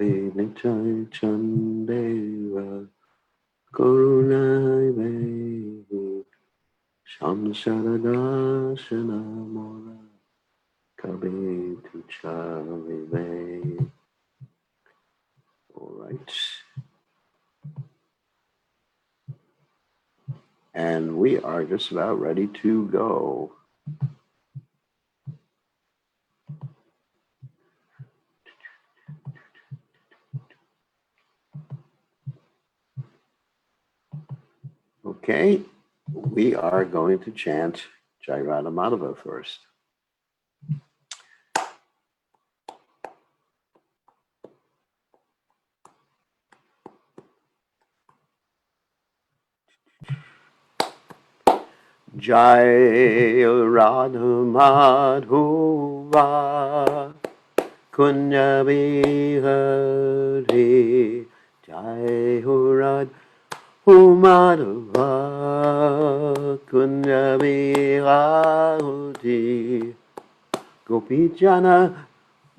Nichai Chandeva Karunai Devi Shamsaradashana Mora Kabe Tuchavive. All right. And we are just about ready to go. Okay, we are going to chant Jai Radha Madhava first. Jai Radha Madhava Kunya Bihari Jai Radha Madhava Kunya Bihari Gopijana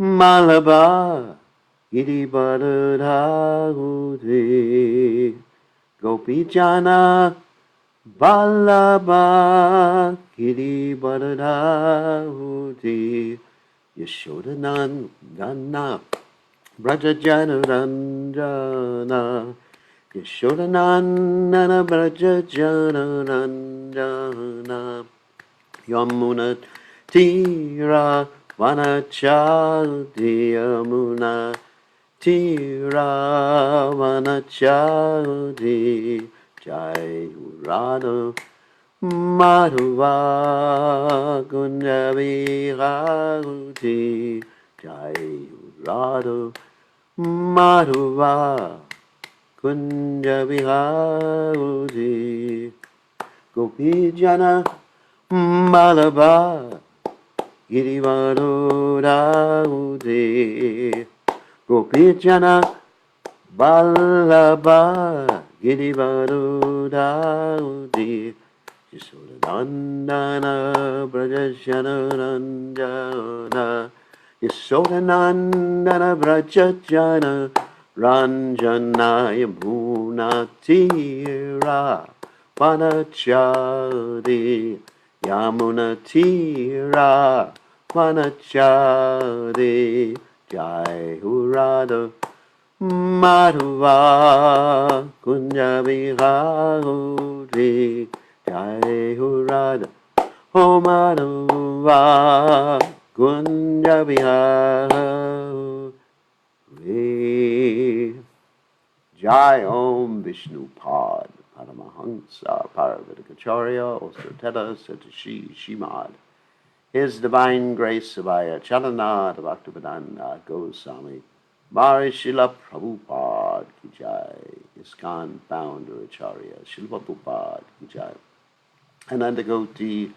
Malaba Giri Bharadhahuti Gopijana Balaba Giri Bharadhahuti Yashodanandana Brajajana Ranjana Yashodanandana Brajajana Ranjana Yamuna Tira Vanachadi Yamuna Tira Vanachadi Jai Radha Madhava Kunjabi Rauti Jai Radha Madhava Kunjabi Rauti Gopijana Malaba Girivaro Rauti Gopijana Balaba Girivaro Rauti Yashodanandana Brajajana Ranjana Yashodanandana Brajajana Ranjana Yamuna Tira Vanachadi Yamuna Tira Vanachadi Jai Radha Madhava Kunjabi Rauti Jai Radha Madhava Kunjabi Rauti Jai Om Vishnu Pad Paramahansa Paravatikacharya also Teta Satashi Shimad. His Divine Grace Sabaya Chalanad Bhaktivedanta Goswami Bhari Srila Prabhupada Ki Jai, ISKCON founder Acharya Srila Prabhupada Ki Jai, Anandagoti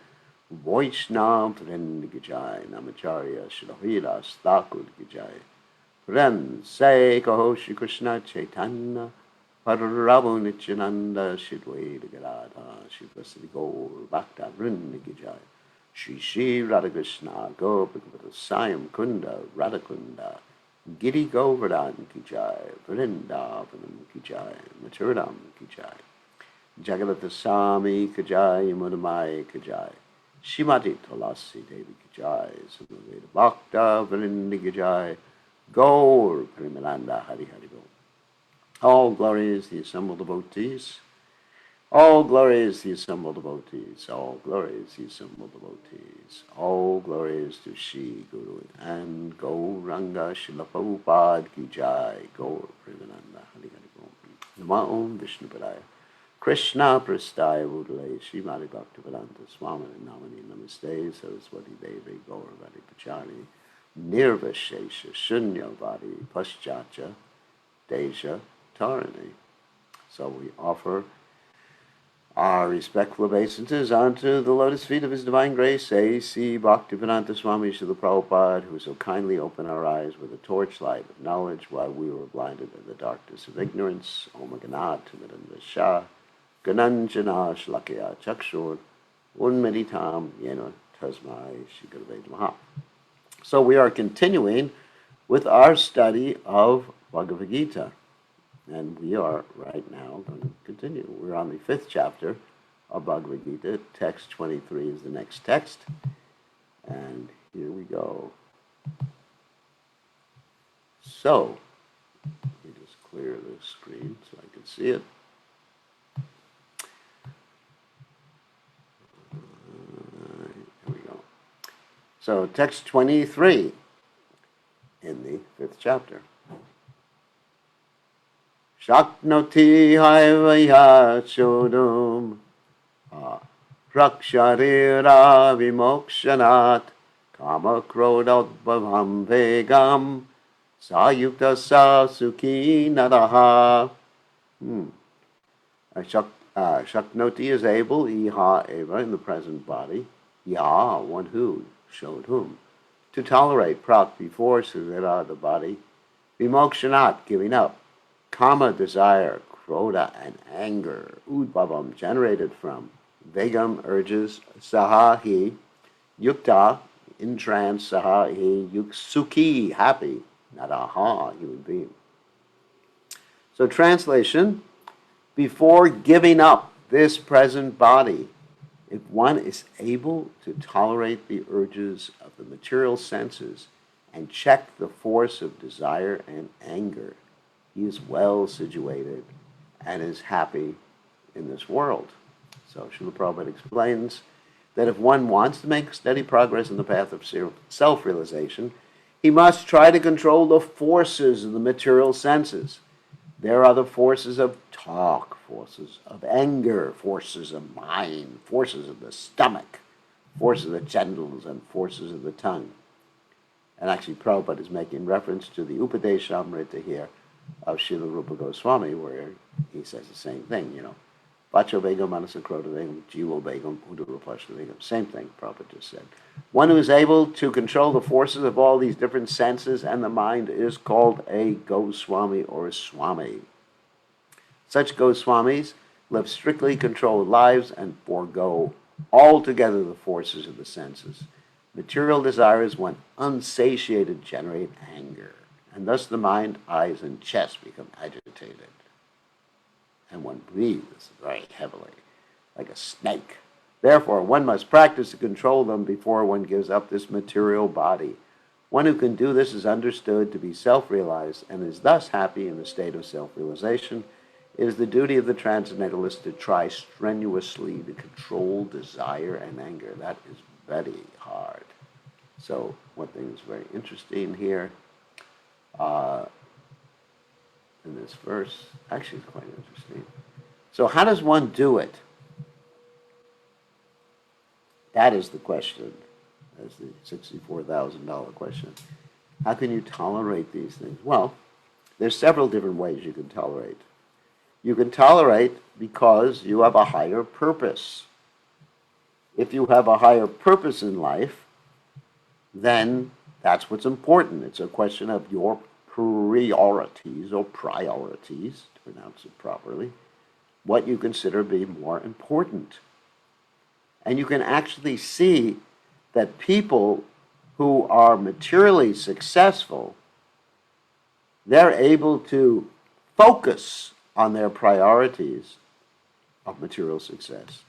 Vaishnav Vrinda Ki Jai, Namacharya Srila Hridas Thakur Ki Jai, Friends say Kaho Shri Krishna Chaitanya Prabhu Nityananda Shri Dvaita Gadadhara Shri Vasudeva Gaur Bhakta Vrinda Ki Jai, Shri Shri Radhakrishna Gopakavata Sayam Kunda Radhakunda Giri Govardhan Ki Jai, Vrindavanam Ki Jai, Maturadam Ki Jai, Jagadata Sami Ki Jai, Mudamai Ki Jai, Shimati Tulasi Devi Ki Jai, Samaveda Bhakta Vrindi Ki Jai, Gaur Primalanda Hari Hari Bo. All glory is the assembled devotees. All glory is the assembled devotees. All glory is the assembled devotees. All glory is to Shri Guru and Gauranga Srila Prabhupada Ki Jai. Gaur Premananda Hari Hari Om. Nama Om Vishnu Padaya Krishna Prastaya Vudale Srimati Bhaktivedanta Swami Namani Namaste Saraswati Devi Gauravati Pachari Nirvashesha Shunyavadi Paschatcha Deja Tarini. So we offer our respectful obeisances unto the lotus feet of His Divine Grace, A.C. Bhaktivedanta Swami Srila Prabhupada, who so kindly opened our eyes with a torchlight of knowledge while we were blinded by the darkness of ignorance. Om Ganat Midandasha Gananjana Shlakya Chakshur Unmeditam Yena Tasmai Shri Gurave Namaha. So we are continuing with our study of Bhagavad Gita. And we are right now going to continue. We're on the 5th chapter of Bhagavad Gita. Text 23 is the next text. And here we go. So, let me just clear the screen so I can see it. Here we go. So, text 23 in the 5th chapter. Shaknoti haivaya chodum raksharira vimokshanat kama krododbhavam vegam sayukta sukhi naraha. Shaknoti is able, iha eva, in the present body, ya, one who, showed whom, to tolerate prak, before suvira, the body, vimokshanat, giving up, kama, desire, krodha, and anger, udbhavam, generated from, vegam, urges, sahahi, yukta, in trance, sahahi, sukhi, happy, naraha, human being. So translation, before giving up this present body, if one is able to tolerate the urges of the material senses and check the force of desire and anger, he is well situated and is happy in this world. So Srila Prabhupada explains that if one wants to make steady progress in the path of self-realization, he must try to control the forces of the material senses. There are the forces of talk, forces of anger, forces of mind, forces of the stomach, forces of the genitals, and forces of the tongue. And actually, Prabhupada is making reference to the Upadeshamrita here of Srila Rupa Goswami, where he says the same thing, Vacho Vegam, Manasa Krodha Vegam, Jivo Vegam, Udurupashna Vegam. Same thing Prabhupada just said. One who is able to control the forces of all these different senses and the mind is called a Goswami or a Swami. Such Goswamis live strictly controlled lives and forego altogether the forces of the senses. Material desires, when unsatiated, generate anger, and thus the mind, eyes, and chest become agitated. And one breathes very heavily, like a snake. Therefore, one must practice to control them before one gives up this material body. One who can do this is understood to be self-realized and is thus happy in the state of self-realization. It is the duty of the transcendentalist to try strenuously to control desire and anger. That is very hard. So one thing that's very interesting here in this verse, actually it's quite interesting. So how does one do it? That is the question. That's the $64,000 question. How can you tolerate these things? Well, there's several different ways you can tolerate. You can tolerate because you have a higher purpose. If you have a higher purpose in life, then that's what's important. It's a question of your priorities, to pronounce it properly, what you consider be more important. And you can actually see that people who are materially successful, they're able to focus on their priorities of material success.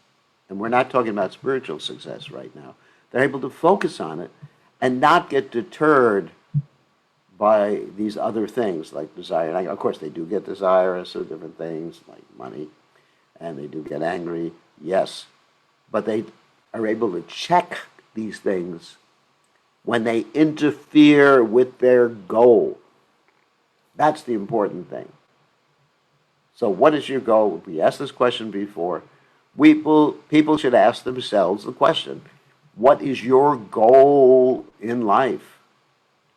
And we're not talking about spiritual success right now. They're able to focus on it and not get deterred by these other things like desire. And of course, they do get desirous of different things like money, and they do get angry, yes. But they are able to check these things when they interfere with their goal. That's the important thing. So what is your goal? We asked this question before. People should ask themselves the question, what is your goal in life?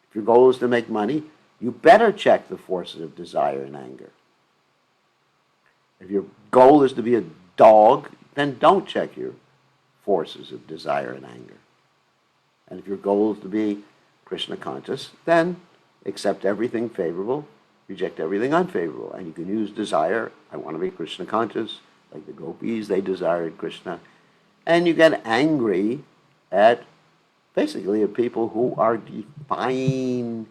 If your goal is to make money, you better check the forces of desire and anger. If your goal is to be a dog, then don't check your forces of desire and anger. And if your goal is to be Krishna conscious, then accept everything favorable, reject everything unfavorable. And you can use desire. I want to be Krishna conscious, like the gopis, they desired Krishna. And you get angry at basically at people who are defying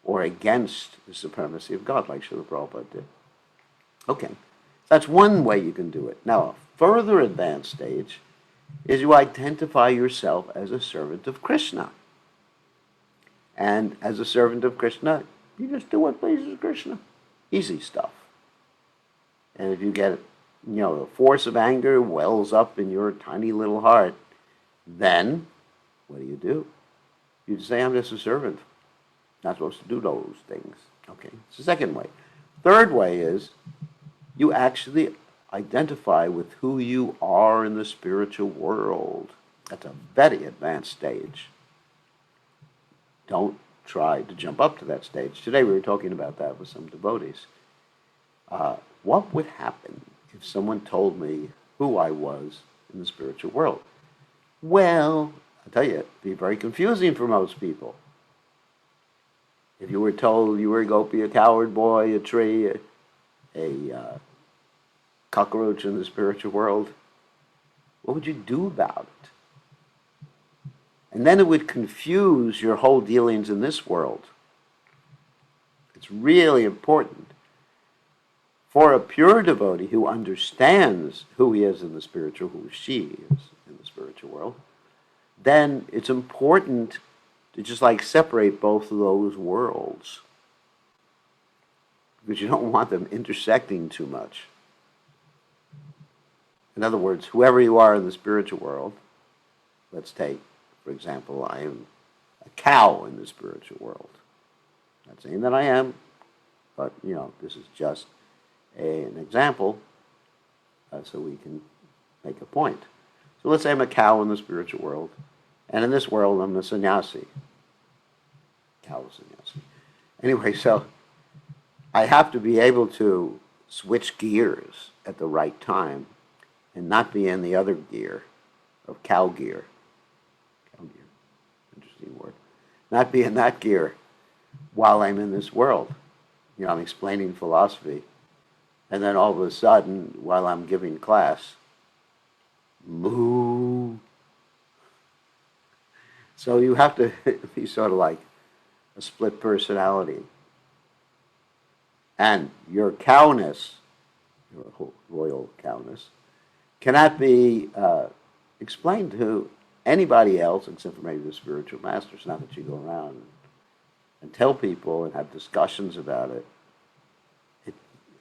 or against the supremacy of God, like Srila Prabhupada did. Okay, that's one way you can do it. Now, a further advanced stage is you identify yourself as a servant of Krishna. And as a servant of Krishna, you just do what pleases Krishna. Easy stuff. And if you get, the force of anger wells up in your tiny little heart, then what do? You just say, I'm just a servant. Not supposed to do those things. Okay, it's the second way. Third way is you actually identify with who you are in the spiritual world. That's a very advanced stage. Don't try to jump up to that stage. Today we were talking about that with some devotees. What would happen if someone told me who I was in the spiritual world? Well, I'll tell you, it'd be very confusing for most people. If you were told you were a gopi, a coward boy, a tree, a cockroach in the spiritual world, what would you do about it? And then it would confuse your whole dealings in this world. It's really important for a pure devotee who understands who he is in the spiritual, who she is in the spiritual world, then it's important to just like separate both of those worlds, because you don't want them intersecting too much. In other words, whoever you are in the spiritual world, let's take, for example, I am a cow in the spiritual world. Not saying that I am, but this is just an example so we can make a point. So let's say I'm a cow in the spiritual world, and in this world I'm a sannyasi. Cow sannyasi. Anyway, so I have to be able to switch gears at the right time and not be in the other gear of cow gear. Cow gear, interesting word. Not be in that gear while I'm in this world. I'm explaining philosophy. And then all of a sudden, while I'm giving class, moo. So you have to be sort of like a split personality. And your cowness, your royal cowness, cannot be explained to anybody else except for maybe the spiritual masters. Not that you go around and tell people and have discussions about it.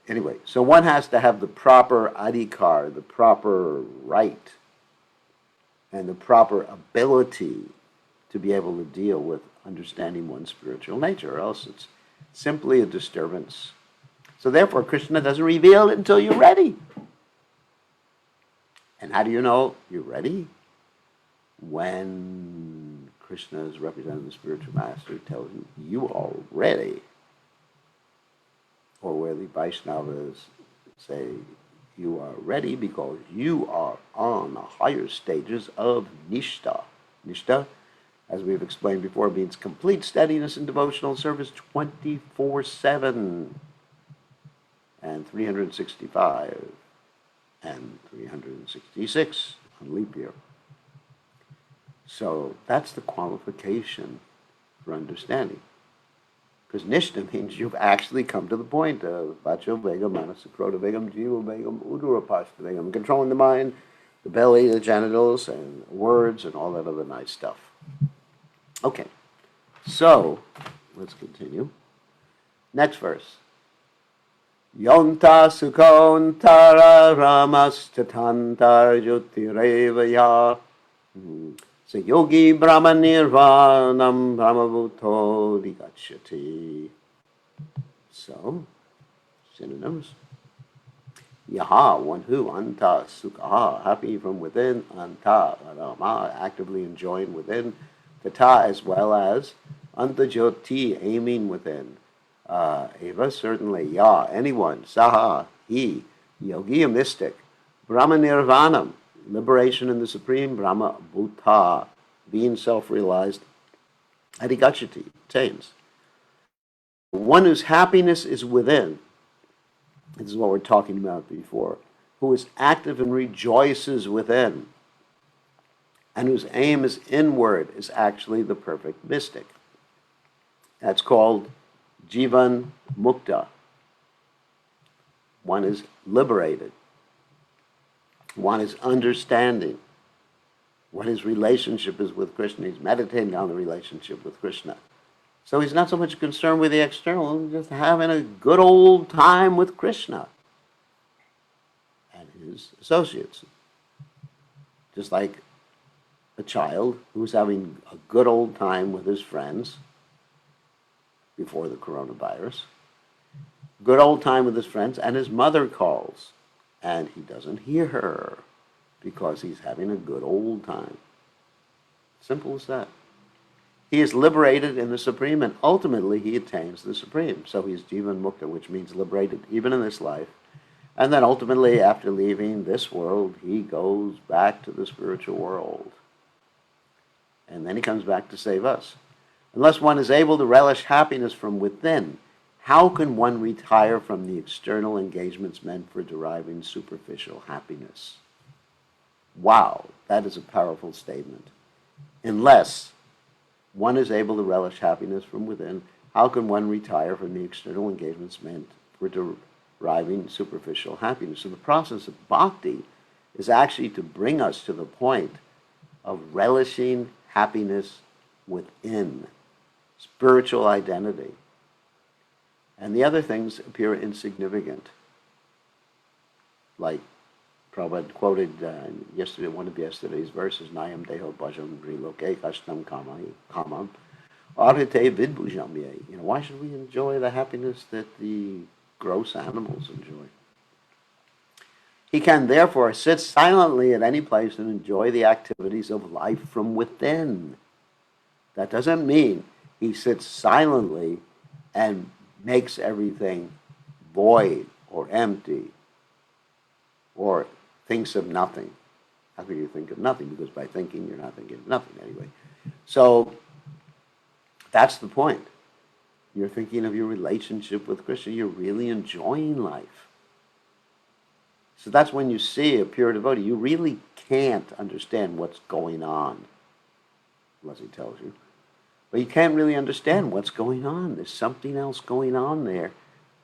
Anyway, so one has to have the proper adhikar, the proper right, and the proper ability to be able to deal with understanding one's spiritual nature, or else it's simply a disturbance. So therefore, Krishna doesn't reveal it until you're ready. And how do you know you're ready? When Krishna is representing the spiritual master, tells you, you are ready. Or where the Vaishnavas say, you are ready because you are on the higher stages of Nishta. Nishta, as we've explained before, means complete steadiness in devotional service 24/7 and 365 and 366 on leap year. So that's the qualification for understanding. Because Nishta means you've actually come to the point of Vacho Vegam, Manasakrota Vegam, Jiva Vegam, Udurapashta Vegam, controlling the mind, the belly, the genitals, and words, and all that other nice stuff. Okay, so let's continue. Next verse. Yonta Sukontara Ramastatantar Jyotirevaya. So yogi brahma nirvanam brahmabhuto digacchati. So, synonyms. Yaha, one who, anta sukha, happy from within, anta rama, actively enjoying within, tata, as well as, anta jyoti, aiming within. Eva, certainly, ya, anyone, saha, he, yogi, a mystic, brahma nirvanam, liberation in the supreme Brahma Bhuta, being self-realized, adhigachati, attains. One whose happiness is within, this is what we're talking about before, who is active and rejoices within, and whose aim is inward, is actually the perfect mystic. That's called Jivan Mukta. One is liberated. One is understanding what his relationship is with Krishna. He's meditating on the relationship with Krishna. So he's not so much concerned with the external, he's just having a good old time with Krishna and his associates. Just like a child who's having a good old time with his friends before the coronavirus, good old time with his friends, and his mother calls, and he doesn't hear her because he's having a good old time. Simple as that. He is liberated in the Supreme, and ultimately he attains the Supreme. So he's Jivan Mukta, which means liberated even in this life. And then ultimately, after leaving this world, he goes back to the spiritual world. And then he comes back to save us. Unless one is able to relish happiness from within, how can one retire from the external engagements meant for deriving superficial happiness? Wow, that is a powerful statement. Unless one is able to relish happiness from within, how can one retire from the external engagements meant for deriving superficial happiness? So the process of bhakti is actually to bring us to the point of relishing happiness within, spiritual identity. And the other things appear insignificant. Like Prabhupada quoted yesterday, one of yesterday's verses, Nayam deho bhajam vriloke kashtam kamam arhite vidbhujam ye. Why should we enjoy the happiness that the gross animals enjoy? He can therefore sit silently at any place and enjoy the activities of life from within. That doesn't mean he sits silently and makes everything void or empty or thinks of nothing. How can you think of nothing? Because by thinking, you're not thinking of nothing anyway. So that's the point. You're thinking of your relationship with Krishna. You're really enjoying life. So that's when you see a pure devotee. You really can't understand what's going on, unless he tells you. But you can't really understand what's going on. There's something else going on there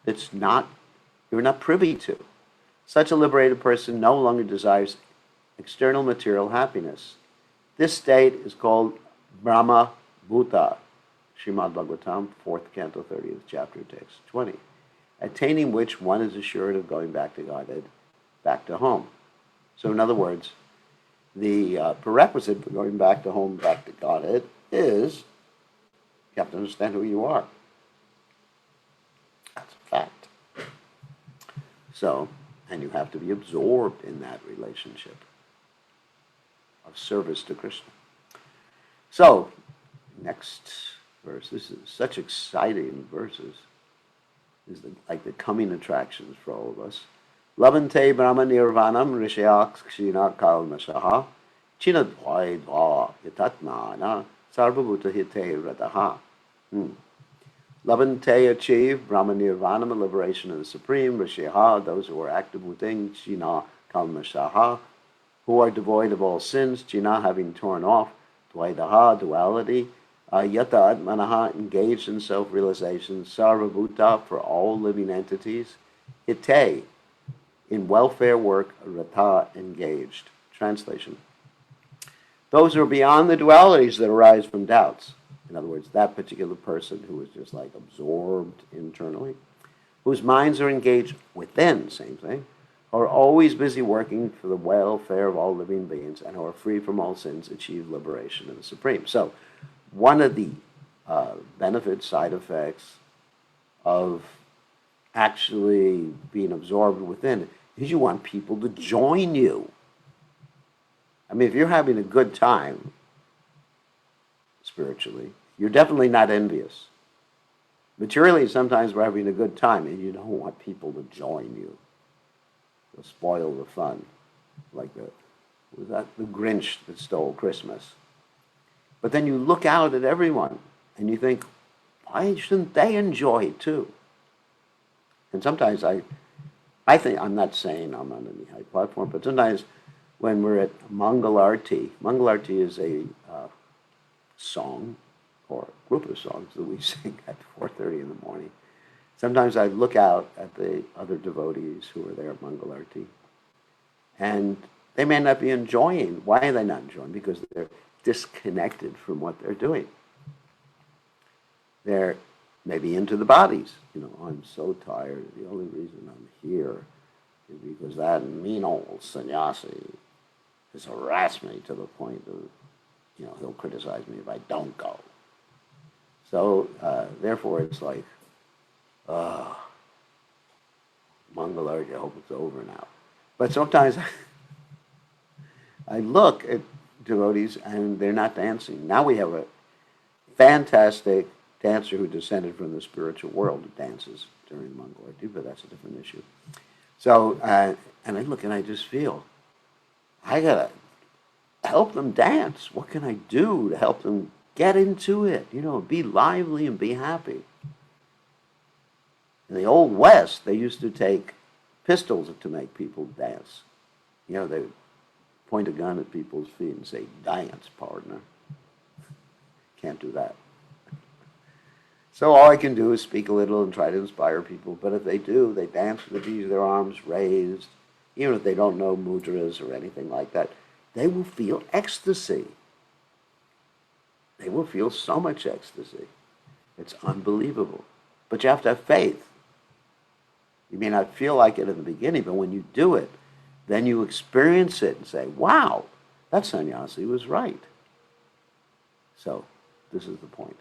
that's you're not privy to. Such a liberated person no longer desires external material happiness. This state is called Brahma Bhuta, Srimad Bhagavatam, 4th Canto, 30th chapter, text 20, attaining which one is assured of going back to Godhead, back to home. So in other words, the prerequisite for going back to home, back to Godhead, is you have to understand who you are. That's a fact. So, and you have to be absorbed in that relationship of service to Krishna. So, next verse. This is such exciting verses. This is like the coming attractions for all of us. Labante Brahma Nirvanam Rishayaks Kshina Kalmashaha Chinadvaidva Yatatmana Sarvabhuta Hite Rataha. Labante achieve Brahma Nirvana, liberation of the Supreme, Rishiha, those who are active within, China Kalmashaha, who are devoid of all sins, China having torn off, Dvaidaha, duality, Yata Atmanaha, engaged in self-realization, Sarvabhuta, for all living entities, Hite, in welfare work, Rata, engaged. Translation. Those who are beyond the dualities that arise from doubts. In other words, that particular person who is just like absorbed internally, whose minds are engaged within, same thing, are always busy working for the welfare of all living beings and who are free from all sins, achieve liberation in the Supreme. So one of the benefits, side effects of actually being absorbed within is you want people to join you. I mean, if you're having a good time spiritually, you're definitely not envious. Materially, sometimes we're having a good time and you don't want people to join you. They'll spoil the fun. Like the Grinch that stole Christmas. But then you look out at everyone and you think, why shouldn't they enjoy it too? And sometimes I think, I'm not saying I'm on any high platform, but sometimes when we're at Mangalarti is a song or group of songs that we sing at 4:30 in the morning. Sometimes I look out at the other devotees who are there at Mangalarti, and they may not be enjoying. Why are they not enjoying? Because they're disconnected from what they're doing. They're maybe into the bodies. I'm so tired. The only reason I'm here is because that mean old sannyasi has harassed me to the point of, he'll criticize me if I don't go. So, therefore, it's like, Mangalarti, I hope it's over now. But sometimes I look at devotees and they're not dancing. Now we have a fantastic dancer who descended from the spiritual world who dances during Mangalarti, but that's a different issue. So, and I look and I just feel, I gotta help them dance. What can I do to help them get into it? Be lively and be happy. In the Old West, they used to take pistols to make people dance. They would point a gun at people's feet and say, "Dance, partner." Can't do that. So all I can do is speak a little and try to inspire people. But if they do, they dance with their arms raised, even if they don't know mudras or anything like that, they will feel ecstasy. They will feel so much ecstasy. It's unbelievable. But you have to have faith. You may not feel like it in the beginning, but when you do it, then you experience it and say, wow, that sannyasi was right. So this is the point.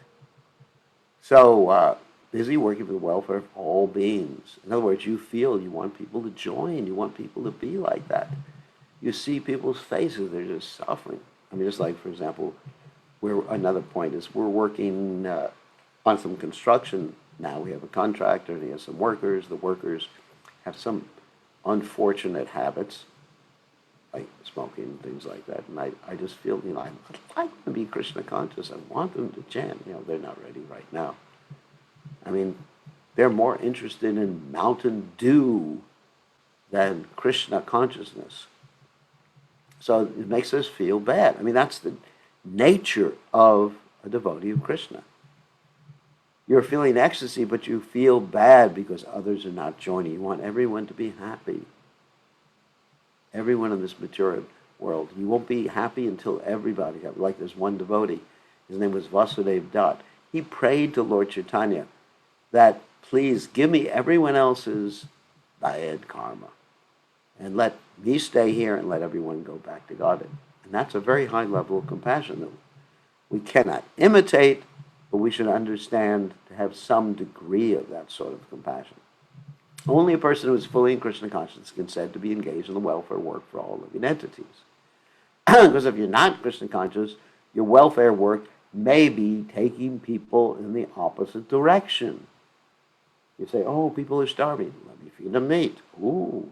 So busy working for the welfare of all beings. In other words, you feel you want people to join. You want people to be like that. You see people's faces, they're just suffering. I mean, just like, for example, another point is we're working on some construction now. We have a contractor and he has some workers. The workers have some unfortunate habits, like smoking and things like that. And I just feel, I like to be Krishna conscious. I want them to chant. They're not ready right now. I mean, they're more interested in Mountain Dew than Krishna consciousness. So it makes us feel bad. I mean, that's the nature of a devotee of Krishna. You're feeling ecstasy, but you feel bad because others are not joining. You want everyone to be happy. Everyone in this material world. You won't be happy until everybody happy. Like there's one devotee, his name was Vasudev Dutt. He prayed to Lord Chaitanya that, please give me everyone else's bad karma and let me stay here and let everyone go back to God. And that's a very high level of compassion that we cannot imitate, but we should understand to have some degree of that sort of compassion. Only a person who is fully in Krishna consciousness can said to be engaged in the welfare work for all living entities. Because if you're not Krishna conscious, your welfare work may be taking people in the opposite direction. You say, oh, people are starving. Let me feed them meat. Ooh.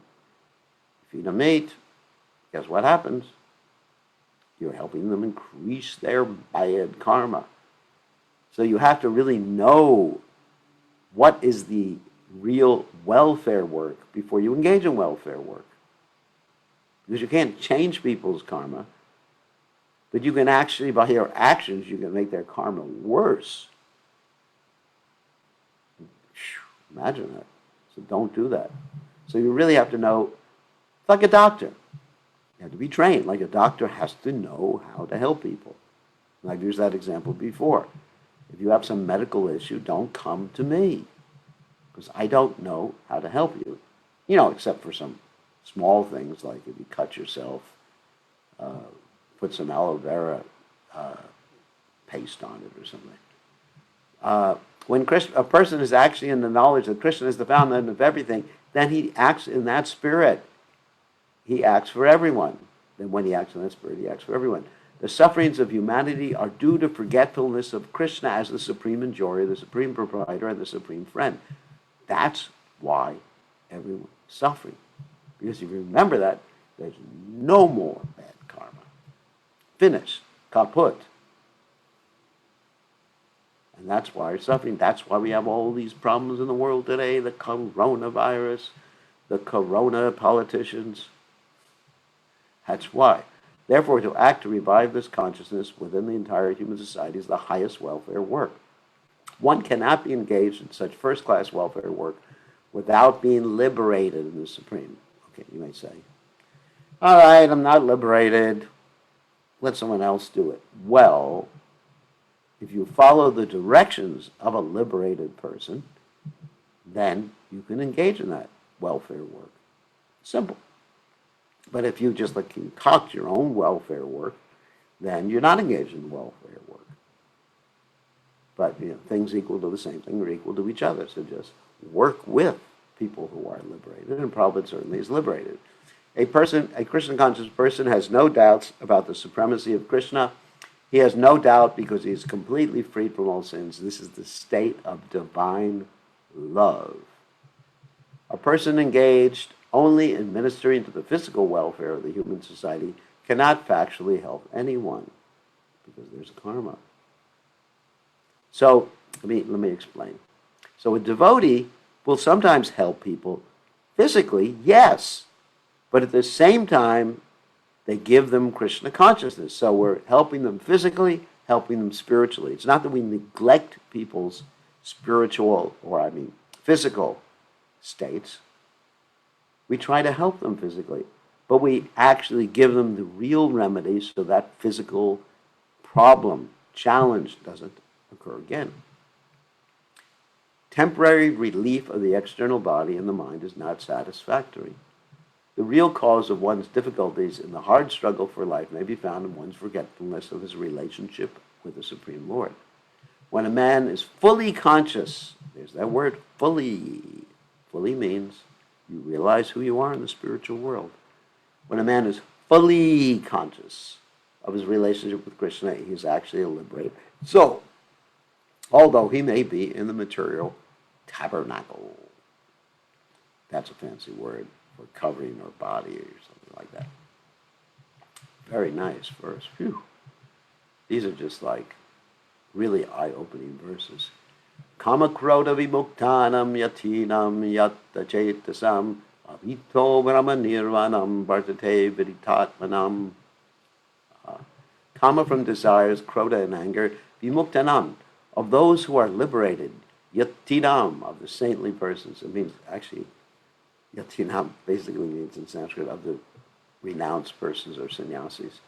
Feed them meat. Guess what happens? You're helping them increase their bad karma. So you have to really know what is the real welfare work before you engage in welfare work. Because you can't change people's karma, but you can actually, by your actions, you can make their karma worse. Imagine that. So don't do that. So you really have to know, it's like a doctor. You have to be trained. Like a doctor has to know how to help people. And I've used that example before. If you have some medical issue, don't come to me, because I don't know how to help you. Except for some small things, like if you cut yourself, put some aloe vera paste on it or something. When a person is actually in the knowledge that Krishna is the fountain of everything, then he acts in that spirit. He acts for everyone. Then when he acts in that spirit, he acts for everyone. The sufferings of humanity are due to forgetfulness of Krishna as the supreme enjoyer, the supreme proprietor, and the supreme friend. That's why everyone's suffering. Because if you remember that, there's no more bad karma. Finished. Kaput. And that's why we're suffering. That's why we have all these problems in the world today. The coronavirus, the corona politicians. That's why. Therefore, to act to revive this consciousness within the entire human society is the highest welfare work. One cannot be engaged in such first-class welfare work without being liberated in the Supreme. Okay, you may say, all right, I'm not liberated. Let someone else do it. Well, if you follow the directions of a liberated person, then you can engage in that welfare work. Simple. But if you just concoct your own welfare work, then you're not engaged in welfare work. But things equal to the same thing are equal to each other. So just work with people who are liberated, and Prabhupada certainly is liberated. A Krishna conscious person has no doubts about the supremacy of Krishna. He has no doubt because he is completely freed from all sins. This is the state of divine love. A person engaged only in ministering to the physical welfare of the human society cannot factually help anyone because there's karma. So let me explain. So a devotee will sometimes help people physically, yes, but at the same time, they give them Krishna consciousness. So we're helping them physically, helping them spiritually. It's not that we neglect people's physical states. We try to help them physically, but we actually give them the real remedy so that physical problem, challenge doesn't occur again. Temporary relief of the external body and the mind is not satisfactory. The real cause of one's difficulties in the hard struggle for life may be found in one's forgetfulness of his relationship with the Supreme Lord. When a man is fully conscious, there's that word, fully. Fully means you realize who you are in the spiritual world. When a man is fully conscious of his relationship with Krishna, he is actually a liberated. So, although he may be in the material tabernacle, that's a fancy word for covering our body or something like that. Very nice verse. Phew. These are just like really eye-opening verses. Kama krodha vimuktanam yatinam yatta chetasam avito brahma nirvanam vartate viditatmanam. Kama from desires, krodha and anger, vimuktanam, of those who are liberated, yatinam, of the saintly persons. It means, actually, yatinam basically means in Sanskrit of the renounced persons or sannyasis.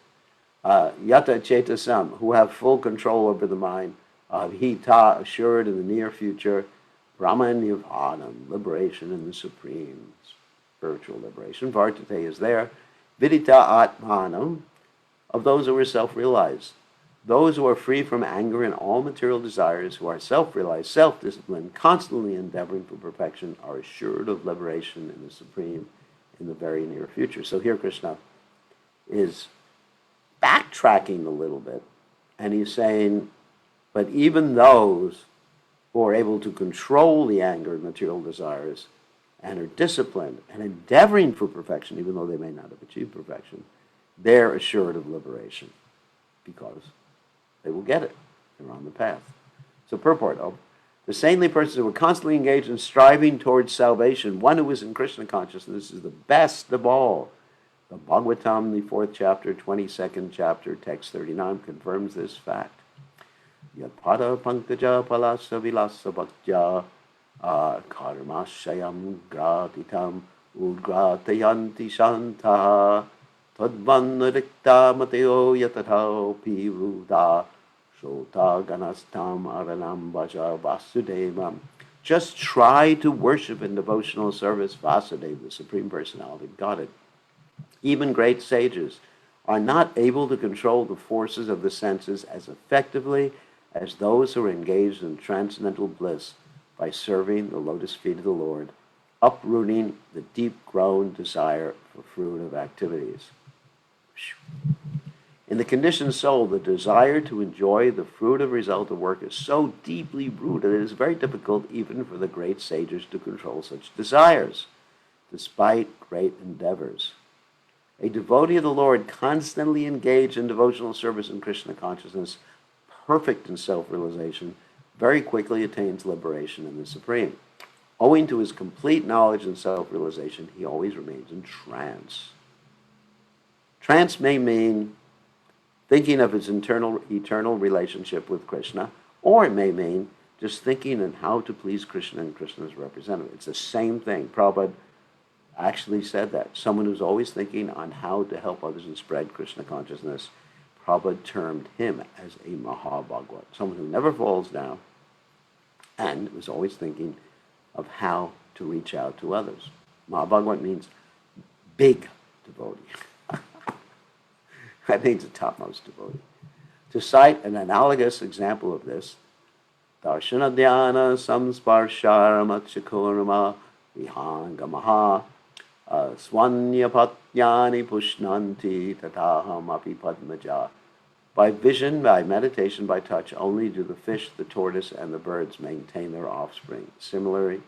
Yatta chetasam, who have full control over the mind, hita, assured in the near future, Brahma Nirvanam, liberation in the supreme spiritual liberation. Vartate is there. Vidita Atmanam, of those who are self-realized. Those who are free from anger and all material desires, who are self-realized, self-disciplined, constantly endeavoring for perfection, are assured of liberation in the supreme in the very near future. So here Krishna is backtracking a little bit, and he's saying, but even those who are able to control the anger and material desires and are disciplined and endeavoring for perfection, even though they may not have achieved perfection, they're assured of liberation because they will get it. They're on the path. So purport of the saintly persons who are constantly engaged in striving towards salvation, one who is in Krishna consciousness is the best of all. The Bhagavatam, the 4th chapter, 22nd chapter, text 39, confirms this fact. Yatpada panktaja palasa vilasa bhaktya karmashayam gratitam ugratayanti shantaha tadvannadikta mateo yatata piruda shota ganastam aranam vaja vasudevam. Just try to worship in devotional service Vasudeva, the Supreme Personality of Godhead. Even great sages are not able to control the forces of the senses as effectively as those who are engaged in transcendental bliss by serving the lotus feet of the Lord, uprooting the deep-grown desire for fruitive activities. In the conditioned soul, the desire to enjoy the fruitive result of work is so deeply rooted it is very difficult even for the great sages to control such desires, despite great endeavors. A devotee of the Lord constantly engaged in devotional service in Krishna consciousness, perfect in self-realization, very quickly attains liberation in the Supreme. Owing to his complete knowledge and self-realization, he always remains in trance. Trance may mean thinking of his eternal relationship with Krishna, or it may mean just thinking on how to please Krishna and Krishna's representative. It's the same thing. Prabhupada actually said that. Someone who's always thinking on how to help others and spread Krishna consciousness, Prabhupada termed him as a Mahabhagavad, someone who never falls down and was always thinking of how to reach out to others. Mahabhagavad means big devotee. That means the topmost devotee. To cite an analogous example of this, Darshana Dhyana Samsparshara Matsyakurma Vihangamaha Swanyapatyani Pushnanti Tataham Api Padmaja. By vision, by meditation, by touch, only do the fish, the tortoise, and the birds maintain their offspring. Similarly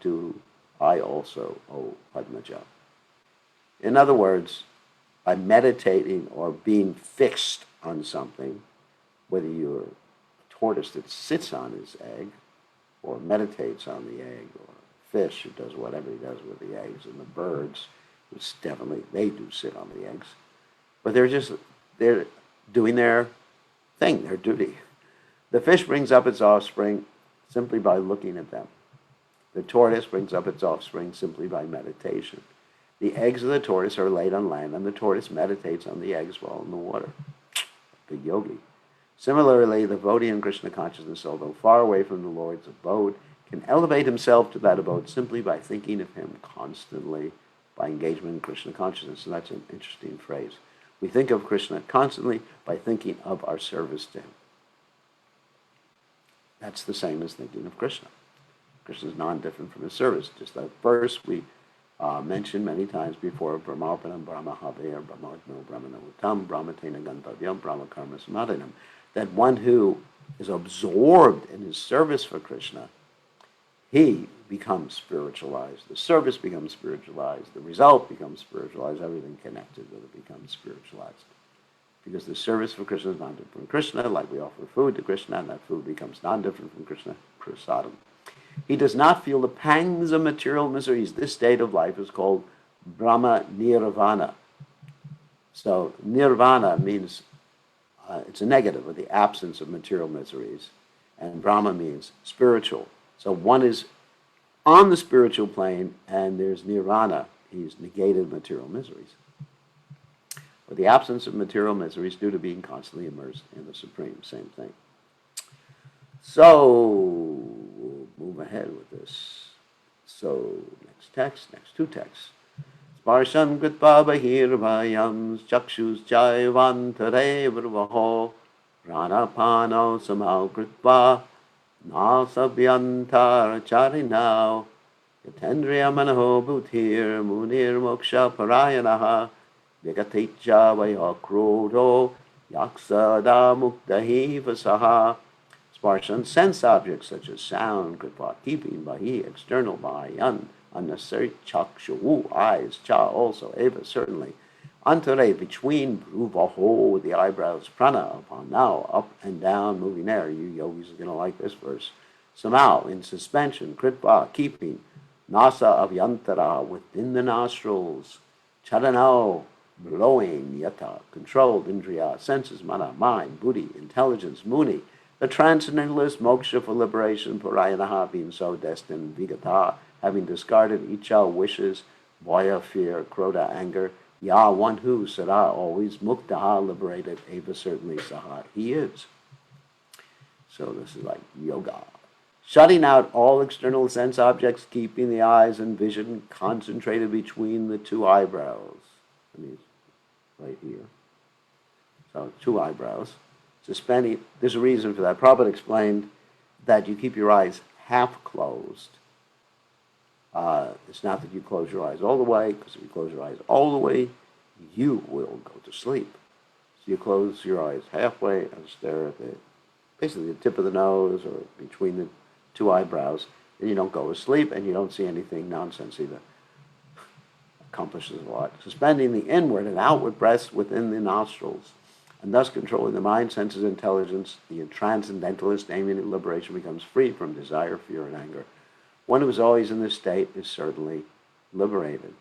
do I also, O Padmaja. In other words, by meditating or being fixed on something, whether you're a tortoise that sits on his egg or meditates on the egg, or a fish who does whatever he does with the eggs, and the birds, which definitely they do sit on the eggs, but they're doing their thing, their duty. The fish brings up its offspring simply by looking at them. The tortoise brings up its offspring simply by meditation. The eggs of the tortoise are laid on land, and the tortoise meditates on the eggs while in the water. Good yogi. Similarly, the devotee in Krishna consciousness, although far away from the Lord's abode, can elevate himself to that abode simply by thinking of him constantly, by engagement in Krishna consciousness. And that's an interesting phrase. We think of Krishna constantly by thinking of our service to him. That's the same as thinking of Krishna. Krishna is non-different from his service. Just that verse we mentioned many times before, Brahmarpanam Brahma Have or Brahmagno Brahmano Uttam Brahmatena Gantavyam Brahma Karma Samadhanam. That one who is absorbed in his service for Krishna, he becomes spiritualized. The service becomes spiritualized. The result becomes spiritualized. Everything connected with it becomes spiritualized. Because the service for Krishna is non-different from Krishna, like we offer food to Krishna, and that food becomes non-different from Krishna, prasadam. He does not feel the pangs of material miseries. This state of life is called Brahma Nirvana. So Nirvana means, it's a negative, or the absence of material miseries. And Brahma means spiritual. So one is on the spiritual plane, and there's Nirvana. He's negated material miseries. But the absence of material miseries due to being constantly immersed in the Supreme. Same thing. So, we'll move ahead with this. So, next two texts. Sparshan kritva bahirvayam chakshus jayavantare vrvaho pranapano samau kritva nasabhyantar charinao yatendriya manaho bhutir munir moksha parayanaha Vigatitja vayakrodo yaksada muktahi vasaha. Sparshan, sense objects such as sound, kritva, keeping, bahi, external, bahayan, unnecessary, chakshu, eyes, cha, also, eva, certainly. Antare, between, bhruvaho, the eyebrows, prana, upon now, up and down, moving air. You yogis are going to like this verse. Samau, in suspension, kritva, keeping, nasa, avyantara, within the nostrils, charanao, blowing, yata, controlled, indriya, senses, mana, mind, buddhi, intelligence, muni, the transcendentalist, moksha for liberation, parayanaha, being so destined, vigata, having discarded icha, wishes, vaya, fear, kroda, anger, ya, one who, sada, always, muktaha, liberated, eva, certainly, saha, he is. So this is like yoga. Shutting out all external sense objects, keeping the eyes and vision concentrated between the two eyebrows. I mean, right here. So two eyebrows. Suspending, there's a reason for that. Prabhupada explained that you keep your eyes half closed. It's not that you close your eyes all the way, because if you close your eyes all the way, you will go to sleep. So you close your eyes halfway and stare at basically the tip of the nose or between the two eyebrows, and you don't go to sleep and you don't see anything nonsense either. Accomplishes a lot. Suspending the inward and outward breaths within the nostrils, and thus controlling the mind, senses, intelligence, the transcendentalist aiming at liberation becomes free from desire, fear, and anger. One who is always in this state is certainly liberated.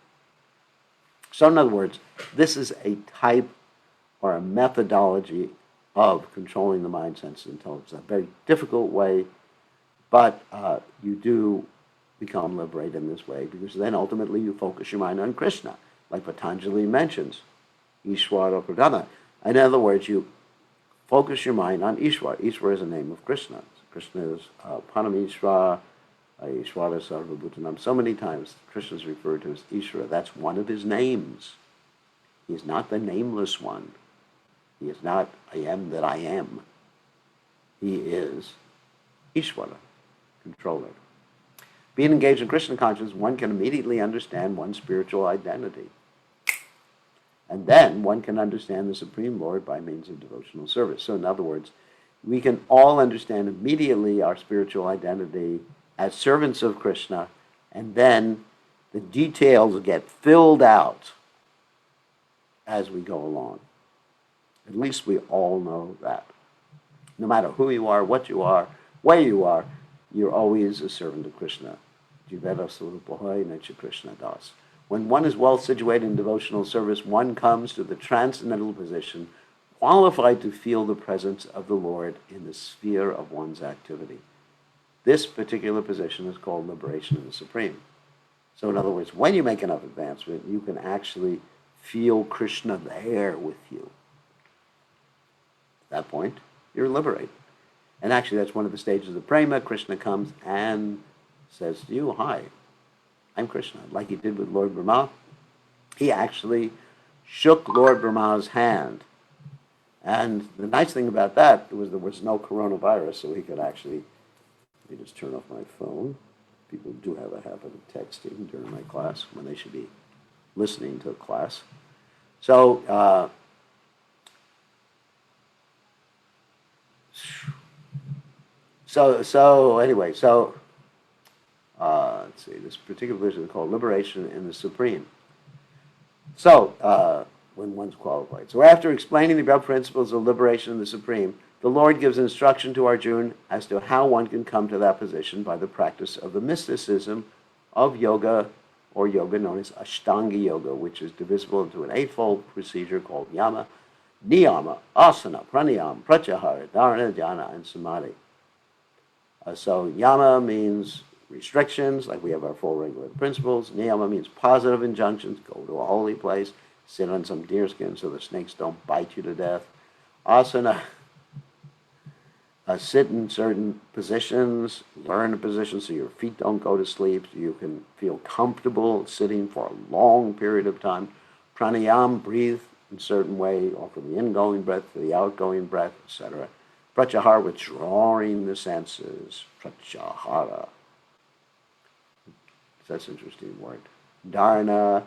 So in other words, this is a type or a methodology of controlling the mind, sense, and intelligence. A very difficult way, but you do become liberated in this way, because then ultimately you focus your mind on Krishna, like Patanjali mentions, Ishvara Pradhana. In other words, you focus your mind on Ishvara. Ishvara is the name of Krishna. Krishna is Parameshvara, Ishvara Sarvabhutanam. So many times Krishna is referred to as Ishvara. That's one of his names. He is not the nameless one. He is not I am that I am. He is Ishvara, controller. Being engaged in Krishna consciousness, one can immediately understand one's spiritual identity. And then one can understand the Supreme Lord by means of devotional service. So in other words, we can all understand immediately our spiritual identity as servants of Krishna, and then the details get filled out as we go along. At least we all know that. No matter who you are, what you are, where you are, you're always a servant of Krishna. Jiveta Surupohai Necha Krishna Das. When one is well situated in devotional service, one comes to the transcendental position qualified to feel the presence of the Lord in the sphere of one's activity. This particular position is called liberation in the Supreme. So in other words, when you make enough advancement, you can actually feel Krishna there with you. At that point, you're liberated. And actually, that's one of the stages of prema. Krishna comes and says to you, hi, I'm Krishna. Like he did with Lord Brahma. He actually shook Lord Brahma's hand. And the nice thing about that was there was no coronavirus, so he could actually, let me just turn off my phone. People do have a habit of texting during my class when they should be listening to a class. So, anyway, let's see, this particular position is called liberation in the Supreme. So, when one's qualified. So after explaining the above principles of liberation in the Supreme, the Lord gives instruction to Arjuna as to how one can come to that position by the practice of the mysticism of yoga, or yoga known as Ashtanga Yoga, which is divisible into an eightfold procedure called yama, niyama, asana, pranayama, pratyahara, dharana, dhyana, and samadhi. So yama means restrictions, like we have our four regular principles. Niyama means positive injunctions, go to a holy place, sit on some deerskin so the snakes don't bite you to death. Asana, sit in certain positions, learn a position so your feet don't go to sleep, so you can feel comfortable sitting for a long period of time. Pranayama, breathe in a certain way, or from the ingoing breath to the outgoing breath, etc. Pratyahara, withdrawing the senses. Pratyahara. That's an interesting word. Dharana,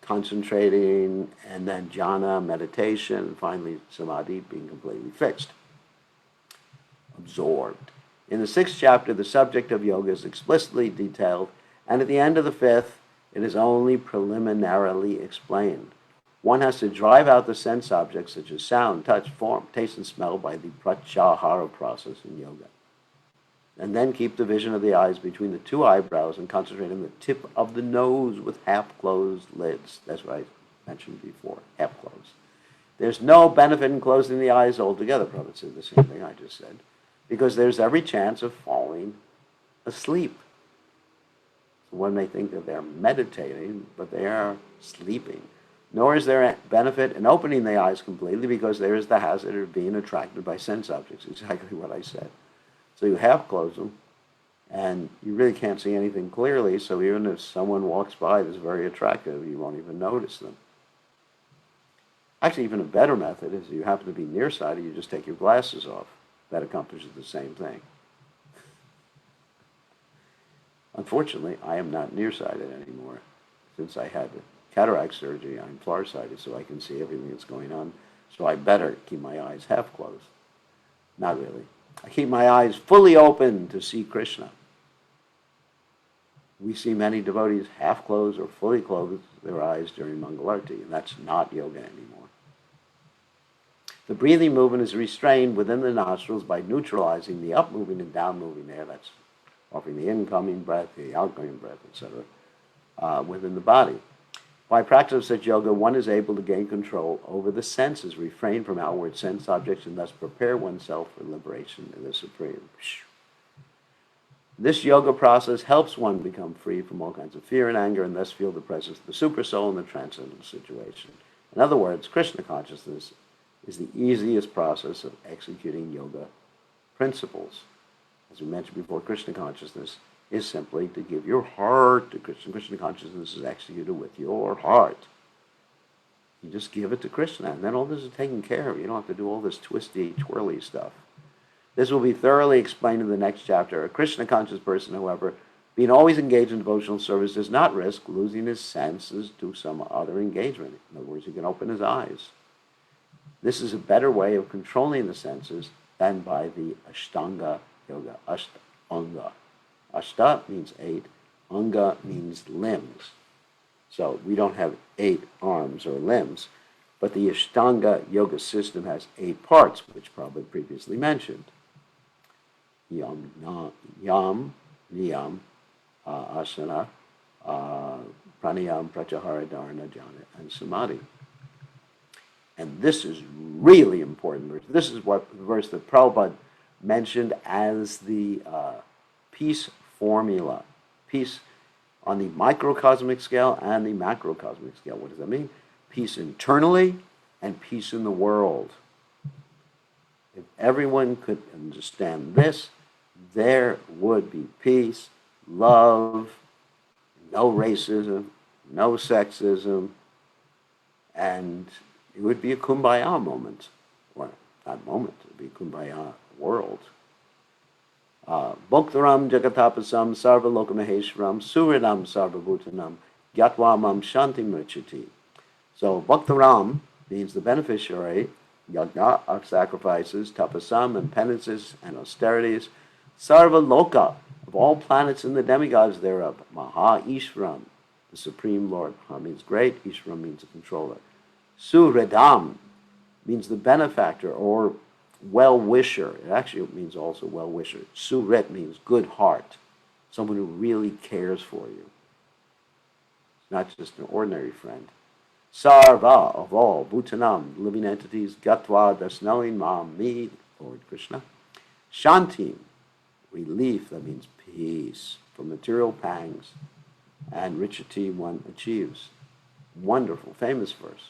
concentrating, and then jhana, meditation, and finally samadhi, being completely fixed, absorbed. In the 6th chapter, the subject of yoga is explicitly detailed, and at the end of the 5th, it is only preliminarily explained. One has to drive out the sense objects such as sound, touch, form, taste, and smell by the pratyahara process in yoga. And then keep the vision of the eyes between the two eyebrows and concentrate on the tip of the nose with half-closed lids. That's what I mentioned before, half-closed. There's no benefit in closing the eyes altogether. Prabhupada said the same thing I just said, because there's every chance of falling asleep. So one may think that they're meditating, but they are sleeping. Nor is there a benefit in opening the eyes completely, because there is the hazard of being attracted by sense objects, exactly what I said. So you half close them, and you really can't see anything clearly, so even if someone walks by that's very attractive, you won't even notice them. Actually, even a better method is you happen to be nearsighted, you just take your glasses off. That accomplishes the same thing. Unfortunately, I am not nearsighted anymore. Since I had the cataract surgery, I'm farsighted, so I can see everything that's going on. So I better keep my eyes half closed. Not really. I keep my eyes fully open to see Krishna. We see many devotees half closed or fully closed their eyes during Mangalarti, and that's not yoga anymore. The breathing movement is restrained within the nostrils by neutralizing the up-moving and down-moving air. That's offering the incoming breath, the outgoing breath, etc., within the body. By practice of such yoga, one is able to gain control over the senses, refrain from outward sense objects, and thus prepare oneself for liberation in the Supreme. This yoga process helps one become free from all kinds of fear and anger, and thus feel the presence of the supersoul in the transcendental situation. In other words, Krishna consciousness is the easiest process of executing yoga principles. As we mentioned before, Krishna consciousness is simply to give your heart to Krishna. Krishna consciousness is executed with your heart. You just give it to Krishna, and then all this is taken care of. You don't have to do all this twisty, twirly stuff. This will be thoroughly explained in the next chapter. A Krishna-conscious person, however, being always engaged in devotional service, does not risk losing his senses to some other engagement. In other words, he can open his eyes. This is a better way of controlling the senses than by the Ashtanga yoga. Ashtanga. Ashta means 8. Anga means limbs. So we don't have 8 arms or limbs, but the Ashtanga yoga system has 8 parts, which probably previously mentioned. Yam, Niyam, Asana, Pranayam, Pratyahara, Dharana, Jhana, and Samadhi. And this is really important. This is what the verse that Prabhupada mentioned as the peace formula. Peace on the microcosmic scale and the macrocosmic scale. What does that mean? Peace internally and peace in the world. If everyone could understand this, there would be peace, love, no racism, no sexism, and it would be a kumbaya moment. Well, not moment, it would be a kumbaya world. Bhoktaram jagatapasam sarva lokamaheshwaram suridam sarva bhutanam gyatva mam shanti mrichati. So Bhaktaram means the beneficiary, yajna of sacrifices, tapasam and penances and austerities, sarva loka of all planets and the demigods thereof, Maha Ishvaram, the Supreme Lord. Maha means great, Ishvaram means a controller. Suridam means the benefactor or well-wisher. It actually means also well-wisher. Surit means good heart, someone who really cares for you. It's not just an ordinary friend. Sarva, of all, Bhutanam, living entities, Gatva, thus knowing, Mam, me, Lord Krishna. Shanti, relief, that means peace from material pangs. And Richati, one achieves. Wonderful, famous verse.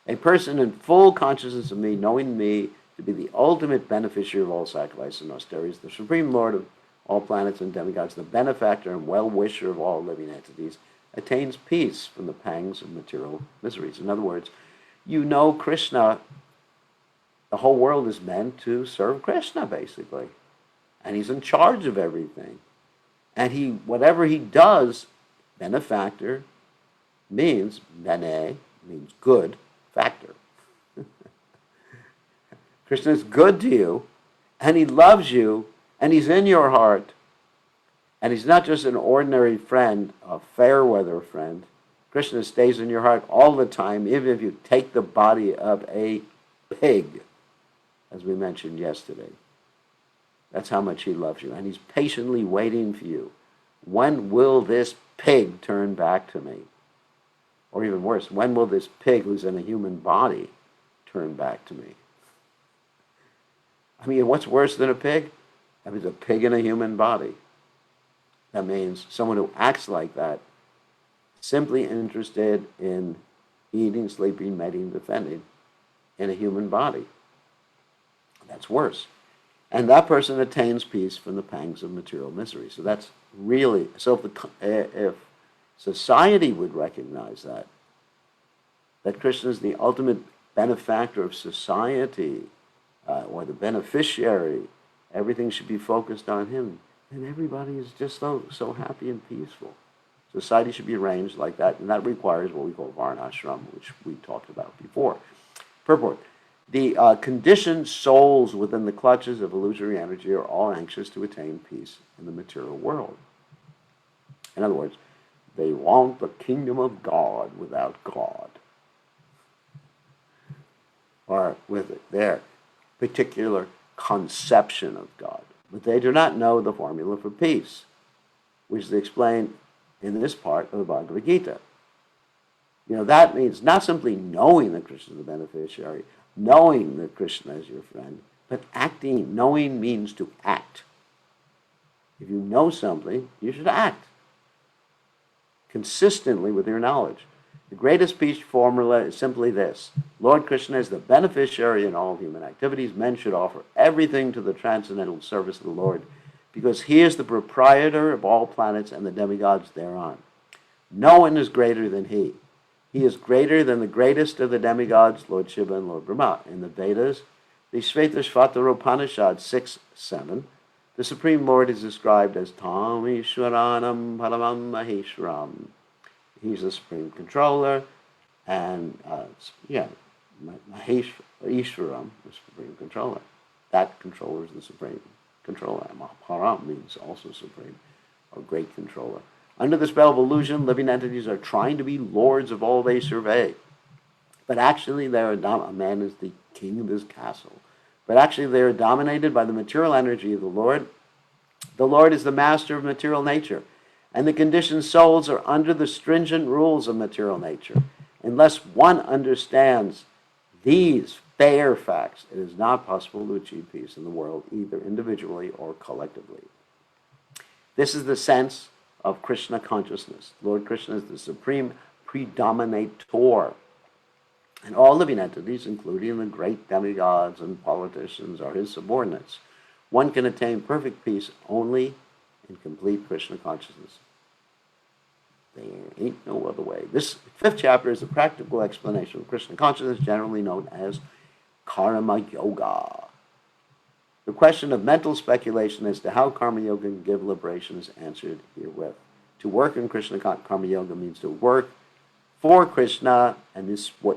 A person in full consciousness of me, knowing me to be the ultimate beneficiary of all sacrifice and austerities, the Supreme Lord of all planets and demigods, the benefactor and well-wisher of all living entities, attains peace from the pangs of material miseries. In other words, you know Krishna, the whole world is meant to serve Krishna, basically. And he's in charge of everything. And whatever he does, benefactor means, bene means good, factor. Krishna is good to you, and he loves you, and he's in your heart. And he's not just an ordinary friend, a fair weather friend. Krishna stays in your heart all the time, even if you take the body of a pig, as we mentioned yesterday. That's how much he loves you. And he's patiently waiting for you. When will this pig turn back to me? Or even worse, when will this pig who's in a human body turn back to me? I mean, what's worse than a pig? I mean, a pig in a human body. That means someone who acts like that, simply interested in eating, sleeping, mating, defending in a human body. That's worse. And that person attains peace from the pangs of material misery. So that's really, so if society would recognize that Krishna is the ultimate benefactor of society, or the beneficiary, everything should be focused on him. And everybody is just so happy and peaceful. Society should be arranged like that, and that requires what we call varnashram, which we talked about before. Purport. The conditioned souls within the clutches of illusory energy are all anxious to attain peace in the material world. In other words, they want the kingdom of God without God, or with their particular conception of God. But they do not know the formula for peace, which is explained in this part of the Bhagavad Gita. That means not simply knowing that Krishna is the beneficiary, knowing that Krishna is your friend, but acting. Knowing means to act. If you know something, you should act consistently with your knowledge. The greatest speech formula is simply this: Lord Krishna is the beneficiary in all human activities. Men should offer everything to the transcendental service of the Lord, because he is the proprietor of all planets and the demigods thereon. No one is greater than he. He is greater than the greatest of the demigods, Lord Shiva and Lord Brahma. In the Vedas, the Shvetashvatara Upanishad 6:7, the Supreme Lord is described as Tam Ishwaranam Paramam Maheshwaram. He's the Supreme Controller, and Ishwaram, the Supreme Controller. That controller is the Supreme Controller. Param means also Supreme, or Great Controller. Under the spell of illusion, living entities are trying to be lords of all they survey. But actually, they are not. A man is the king of his castle. But actually, they are dominated by the material energy of the Lord. The Lord is the master of material nature, and the conditioned souls are under the stringent rules of material nature. Unless one understands these fair facts, it is not possible to achieve peace in the world, either individually or collectively. This is the sense of Krishna consciousness. Lord Krishna is the supreme predominator. And all living entities, including the great demigods and politicians, are his subordinates. One can attain perfect peace only in complete Krishna consciousness. There ain't no other way. This fifth chapter is a practical explanation of Krishna consciousness, generally known as Karma Yoga. The question of mental speculation as to how Karma Yoga can give liberation is answered herewith. To work in Krishna Karma Yoga means to work for Krishna, and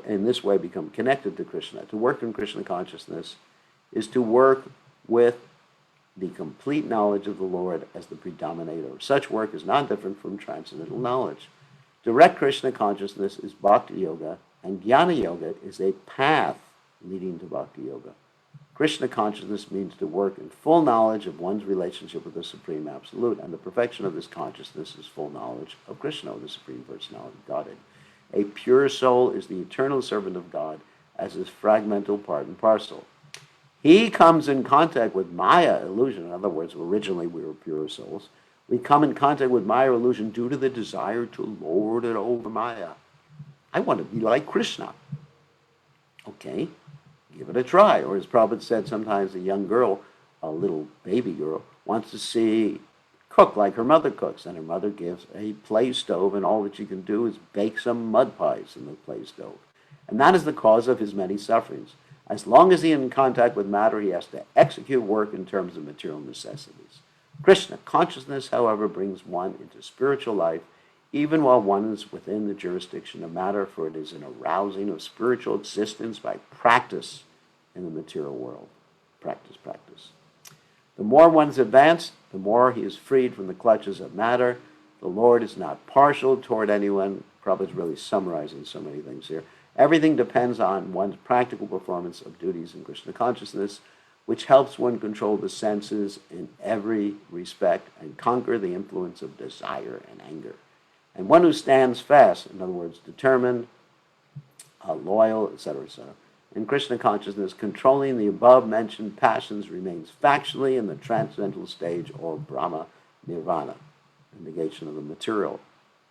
in this way become connected to Krishna. To work in Krishna consciousness is to work with the complete knowledge of the Lord as the predominator. Such work is not different from transcendental knowledge. Direct Krishna consciousness is Bhakti Yoga, and Jnana Yoga is a path leading to Bhakti Yoga. Krishna consciousness means to work in full knowledge of one's relationship with the Supreme Absolute, and the perfection of this consciousness is full knowledge of Krishna, the Supreme Personality of Godhead. A pure soul is the eternal servant of God as his fragmental part and parcel. He comes in contact with Maya illusion. In other words, originally we were pure souls. We come in contact with Maya illusion due to the desire to lord it over Maya. I want to be like Krishna. Okay, give it a try. Or as Prabhupada said, sometimes a young girl, a little baby girl, wants to cook like her mother cooks, and her mother gives a play stove, and all that she can do is bake some mud pies in the play stove. And that is the cause of his many sufferings. As long as he is in contact with matter, he has to execute work in terms of material necessities. Krishna consciousness, however, brings one into spiritual life, even while one is within the jurisdiction of matter, for it is an arousing of spiritual existence by practice in the material world. Practice, practice. The more one's advanced, the more he is freed from the clutches of matter. The Lord is not partial toward anyone. Prabhupada's really summarizing so many things here. Everything depends on one's practical performance of duties in Krishna consciousness, which helps one control the senses in every respect and conquer the influence of desire and anger. And one who stands fast, in other words, determined, loyal, etc., in Krishna consciousness, controlling the above-mentioned passions remains factually in the transcendental stage, or Brahma Nirvana, the negation of the material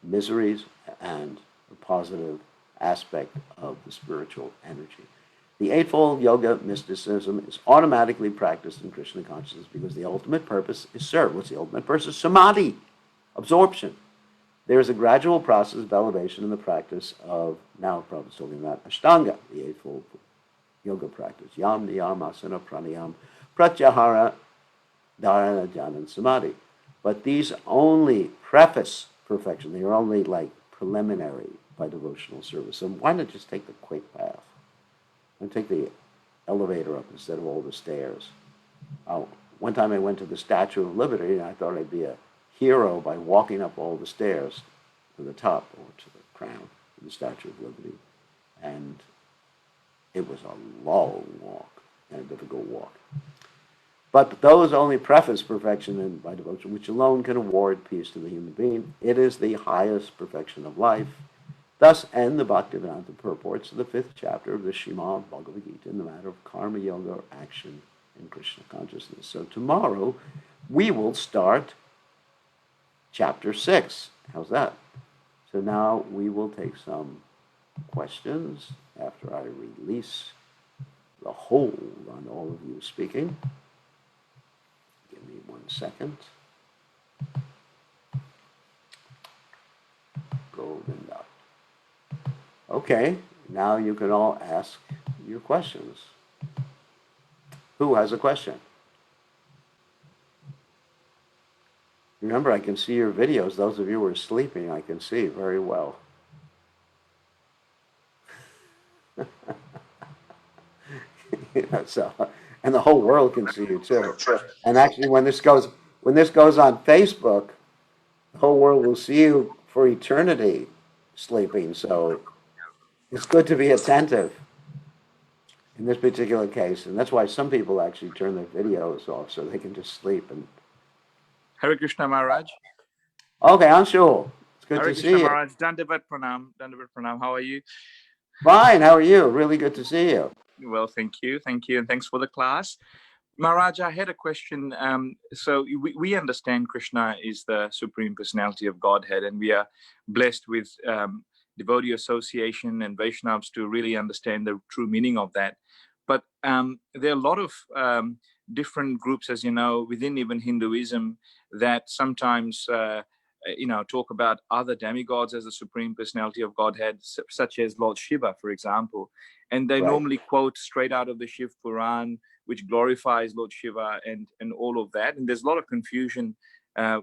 miseries and the positive aspect of the spiritual energy. The Eightfold Yoga mysticism is automatically practiced in Krishna consciousness because the ultimate purpose is served. What's the ultimate purpose? Samadhi, absorption. There is a gradual process of elevation in the practice of, now Prabhupada's talking about Ashtanga, the Eightfold Yoga practice. Yam, Niyam, Asana, Pranayam, Pratyahara, Dharana, Jnana, and Samadhi. But these only preface perfection. They are only like preliminary by devotional service. So why not just take the quick path? And take the elevator up instead of all the stairs. One time I went to the Statue of Liberty, and I thought I'd be a hero by walking up all the stairs to the top, or to the crown of the Statue of Liberty. And it was a long walk, and a difficult walk. But those only preface perfection by devotion, which alone can award peace to the human being. It is the highest perfection of life. Thus end the Bhaktivedanta purports of the 5th chapter of the Srimad Bhagavad Gita in the matter of karma yoga, or action in Krishna consciousness. So tomorrow we will start chapter 6. How's that? So now we will take some questions after I release the hold on all of you speaking. Give me 1 second. Golden dot. Okay, now you can all ask your questions. Who has a question? Remember, I can see your videos. Those of you who are sleeping, I can see very well. So, and the whole world can see you too. And actually, when this goes on Facebook, the whole world will see you for eternity sleeping. So it's good to be attentive in this particular case, and that's why some people actually turn their videos off so they can just sleep. And Hare Krishna Maharaj. Okay, Anshul, it's good Hare to Krishna see you. Maharaj. Dandavat Pranam. Dandavat Pranam. How are you? Fine. How are you? Really good to see you. Well, thank you, and thanks for the class. Maharaj, I had a question. So we understand Krishna is the Supreme Personality of Godhead, and we are blessed with devotee association and Vaishnavas to really understand the true meaning of that. But there are a lot of different groups, as you know, within even Hinduism that sometimes talk about other demigods as the Supreme Personality of Godhead, such as Lord Shiva, for example. And they normally quote straight out of the Shiv Puran, which glorifies Lord Shiva and all of that. And there's a lot of confusion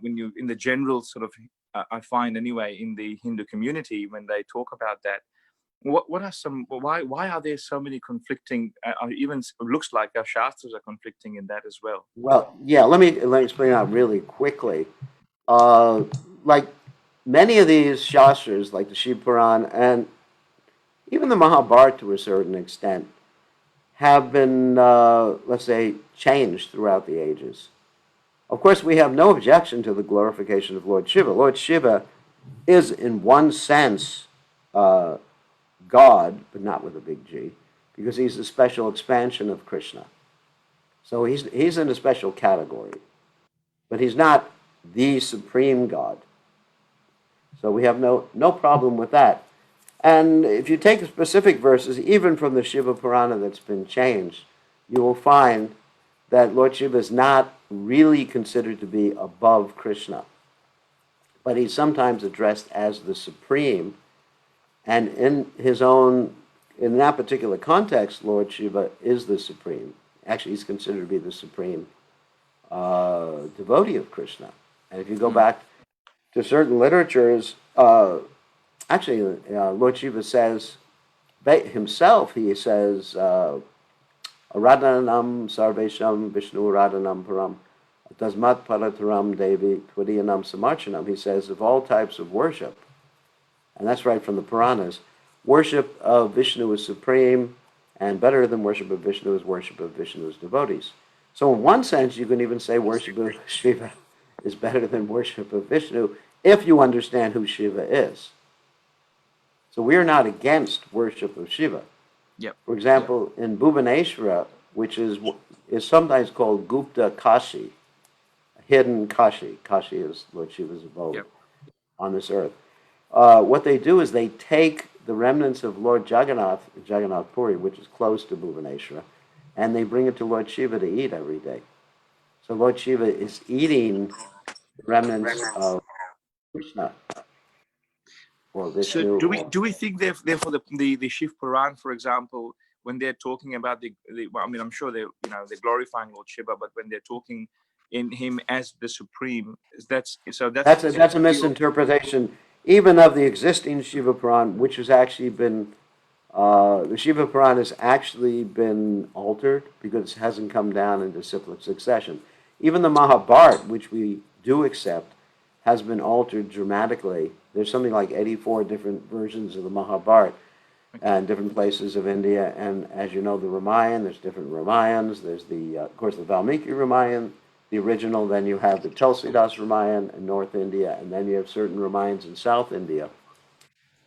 when you, in the general sort of, I find anyway, in the Hindu community when they talk about that. What are some? Why are there so many conflicting? Even looks like our shastras are conflicting in that as well. Well, yeah. Let me explain out really quickly. Like many of these shastras, like the Shiv Puran and even the Mahabharata to a certain extent, have been, let's say, changed throughout the ages. Of course, we have no objection to the glorification of Lord Shiva. Lord Shiva is, in one sense, God, but not with a big G, because he's a special expansion of Krishna. So he's in a special category, but he's not the supreme God. So we have no problem with that. And if you take specific verses, even from the Shiva Purana that's been changed, you will find that Lord Shiva is not really considered to be above Krishna, but he's sometimes addressed as the supreme. And in that particular context, Lord Shiva is the supreme. Actually, he's considered to be the supreme devotee of Krishna. And if you go back to certain literatures, actually, Lord Shiva says himself, he says, Aradhanam sarvesham Vishnu Aradhanam param tasmat parataram devi tvadiyanam samarchanam. He says of all types of worship, and that's right from the Puranas, worship of Vishnu is supreme, and better than worship of Vishnu is worship of Vishnu's devotees. So in one sense, you can even say worship of Shiva is better than worship of Vishnu if you understand who Shiva is. So we are not against worship of Shiva. Yep. For example, in Bhubaneswara, which is sometimes called Gupta Kashi, hidden Kashi. Kashi is Lord Shiva's abode on this earth. What they do is they take the remnants of Lord Jagannath Puri, which is close to Bhubaneswara, and they bring it to Lord Shiva to eat every day. So Lord Shiva is eating the remnants of Krishna. So do we think therefore the Shiv Puran, for example, when they're talking about well, I mean, I'm sure they're glorifying Lord Shiva, but when they're talking in him as the supreme, that's a misinterpretation even of the existing Shiva Puran, which has actually been the Shiva Puran has actually been altered because it hasn't come down in disciplic succession. Even the Mahabharata, which we do accept, has been altered dramatically. There's something like 84 different versions of the Mahabharata in different places of India. And as you know, the Ramayana, there's different Ramayans. There's of course, the Valmiki Ramayana, the original. Then you have the Tulsidas Ramayana in North India. And then you have certain Ramayans in South India.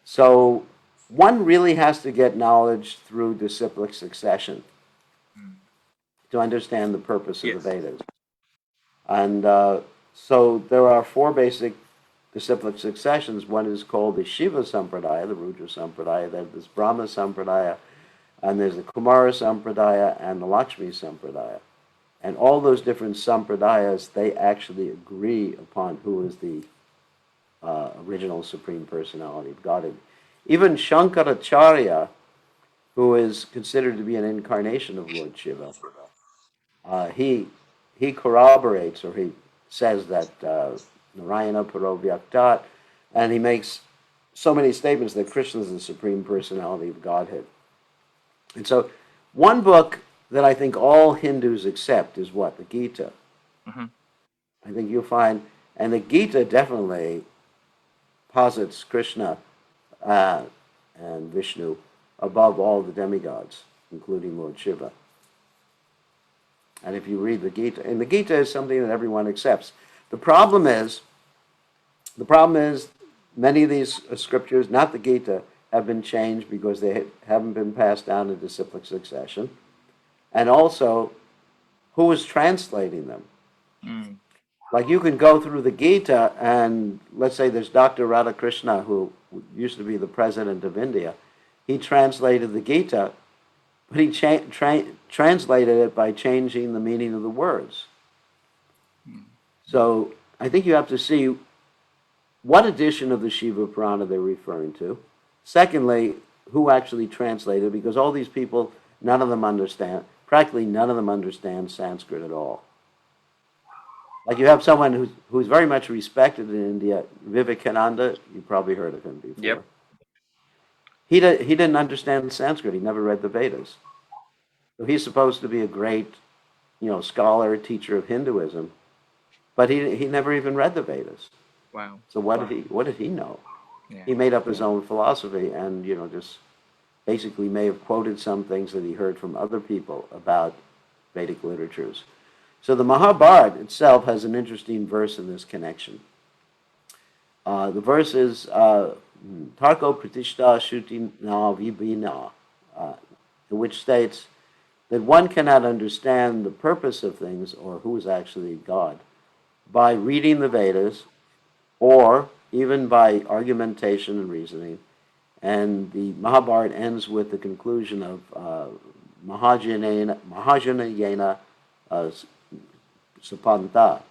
So one really has to get knowledge through disciplic succession to understand the purpose of the Yes. Vedas. And so there are four basic disciplic successions. One is called the Shiva Sampradaya, the Rudra Sampradaya, then there's Brahma Sampradaya, and there's the Kumara Sampradaya and the Lakshmi Sampradaya. And all those different sampradayas, they actually agree upon who is the original Supreme Personality of Godhead. Even Shankaracharya, who is considered to be an incarnation of Lord Shiva, he corroborates, or he says that Narayana Parovyaktat, and he makes so many statements that Krishna is the Supreme Personality of Godhead. And so one book that I think all Hindus accept is what? The Gita. Mm-hmm. I think you'll find, and the Gita definitely posits Krishna and Vishnu above all the demigods, including Lord Shiva. And if you read the Gita, and the Gita is something that everyone accepts. The problem is many of these scriptures, not the Gita, have been changed because they haven't been passed down in disciplic succession. And also, who is translating them? Mm. Like you can go through the Gita, and let's say there's Dr. Radhakrishna, who used to be the president of India. He translated the Gita, but he translated it by changing the meaning of the words. So I think you have to see what edition of the Shiva Purana they're referring to. Secondly, who actually translated, because all these people, practically none of them understand Sanskrit at all. Like you have someone who's very much respected in India, Vivekananda, you've probably heard of him before. Yep. He didn't understand Sanskrit, he never read the Vedas. So he's supposed to be a great, scholar, teacher of Hinduism, but he never even read the Vedas. Wow. So what did he know? Yeah. He made up his own philosophy and, just basically may have quoted some things that he heard from other people about Vedic literatures. So the Mahabharata itself has an interesting verse in this connection. The verse is Tarko Pratishta Shuti Na Vibhina, which states that one cannot understand the purpose of things or who is actually God by reading the Vedas or even by argumentation and reasoning. And the Mahabharata ends with the conclusion of Mahajanayena Sapanta,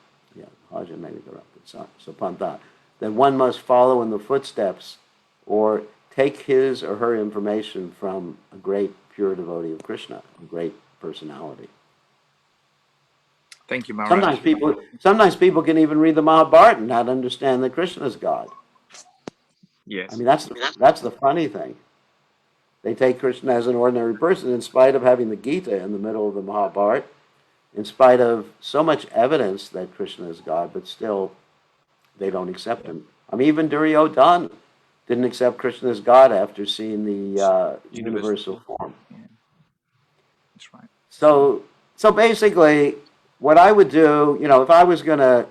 Sapanta, that one must follow in the footsteps or take his or her information from a great pure devotee of Krishna, a great personality. Thank you, Maharaj. Sometimes people can even read the Mahabharata and not understand that Krishna is God. Yes. I mean, that's the funny thing. They take Krishna as an ordinary person in spite of having the Gita in the middle of the Mahabharata, in spite of so much evidence that Krishna is God, but still they don't accept him. I mean, even Duryodhana didn't accept Krishna as God after seeing the universal form. Yeah. That's right. So basically, what I would do, if I was going to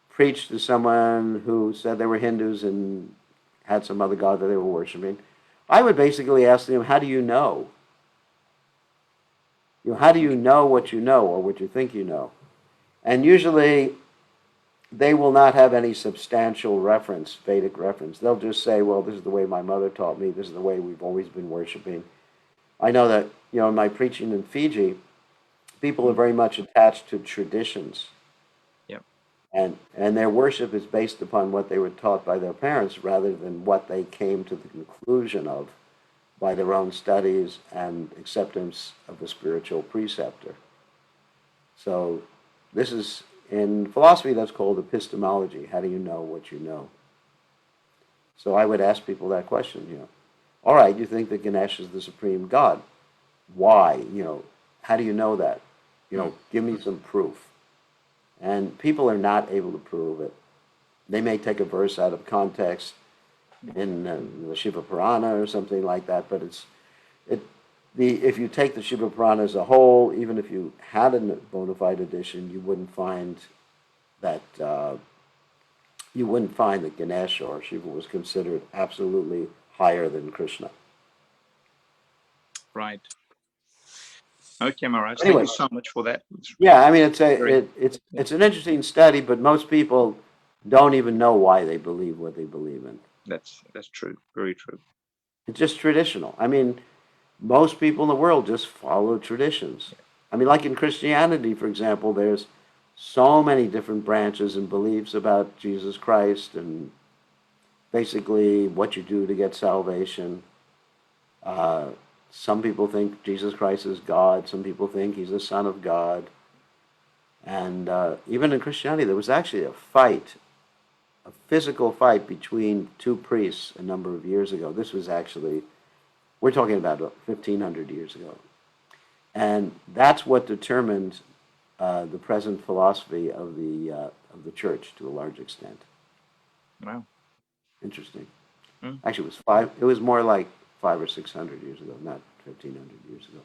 preach to someone who said they were Hindus and had some other god that they were worshiping, I would basically ask them, how do you know? How do you know what you know or what you think you know? And usually they will not have any substantial reference, Vedic reference. They'll just say, well, this is the way my mother taught me. This is the way we've always been worshiping. I know that, in my preaching in Fiji, people are very much attached to traditions. Yep. And their worship is based upon what they were taught by their parents rather than what they came to the conclusion of by their own studies and acceptance of the spiritual preceptor. So this is, in philosophy, that's called epistemology. How do you know what you know? So I would ask people that question, all right, you think that Ganesh is the supreme God. Why? How do you know that? Give me some proof. And people are not able to prove it. They may take a verse out of context in the Shiva Purana or something like that, but if you take the Shiva Purana as a whole, even if you had a bona fide edition, you wouldn't find that you wouldn't find that Ganesha or Shiva was considered absolutely higher than Krishna. Right. Okay, Maharaj. Thank Anyway, you so much for that. It's yeah, I mean very, yeah, it's an interesting study, but most people don't even know why they believe what they believe in. that's true. Very true. It's just traditional. I mean, most people in the world just follow traditions. I mean, like in Christianity, for example, there's so many different branches and beliefs about Jesus Christ and basically what you do to get salvation. Uh, some people think Jesus Christ is God. Some people think he's the Son of God. And even in Christianity, there was actually a fight, a physical fight between two priests a number of years ago. This was actually, we're talking about 1,500 years ago. And that's what determined the present philosophy of the church to a large extent. Wow. Interesting. Mm. Actually, it was five. It was more like 500 or 600 years ago, not 1,500 years ago.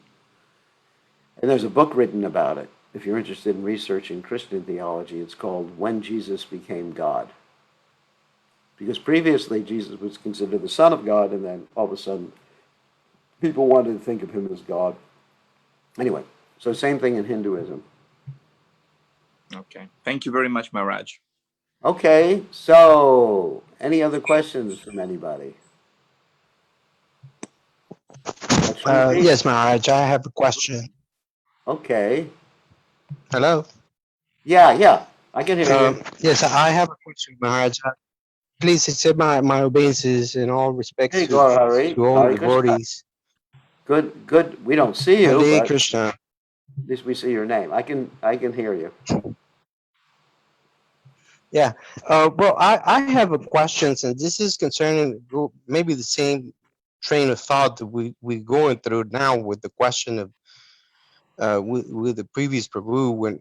And there's a book written about it. If you're interested in researching Christian theology, it's called "When Jesus Became God." Because previously Jesus was considered the Son of God, and then all of a sudden people wanted to think of him as God. Anyway, so same thing in Hinduism. Okay. Thank you very much, Maharaj. Okay, so any other questions from anybody? Lakshmi? Yes, Maharaj, I have a question. Okay. Hello? Yeah, I can hear you. Yes, I have a question, Maharaj. Please accept my obeisances in all respects Hey, Gaur to Hari. all Hari Krishna. devotees. Good. We don't see you, Hare but Krishna. at least we see your name. I can hear you. Yeah. Well, I have a question, and this is concerning maybe the same train of thought that we're going through now with the question of with the previous Prabhu.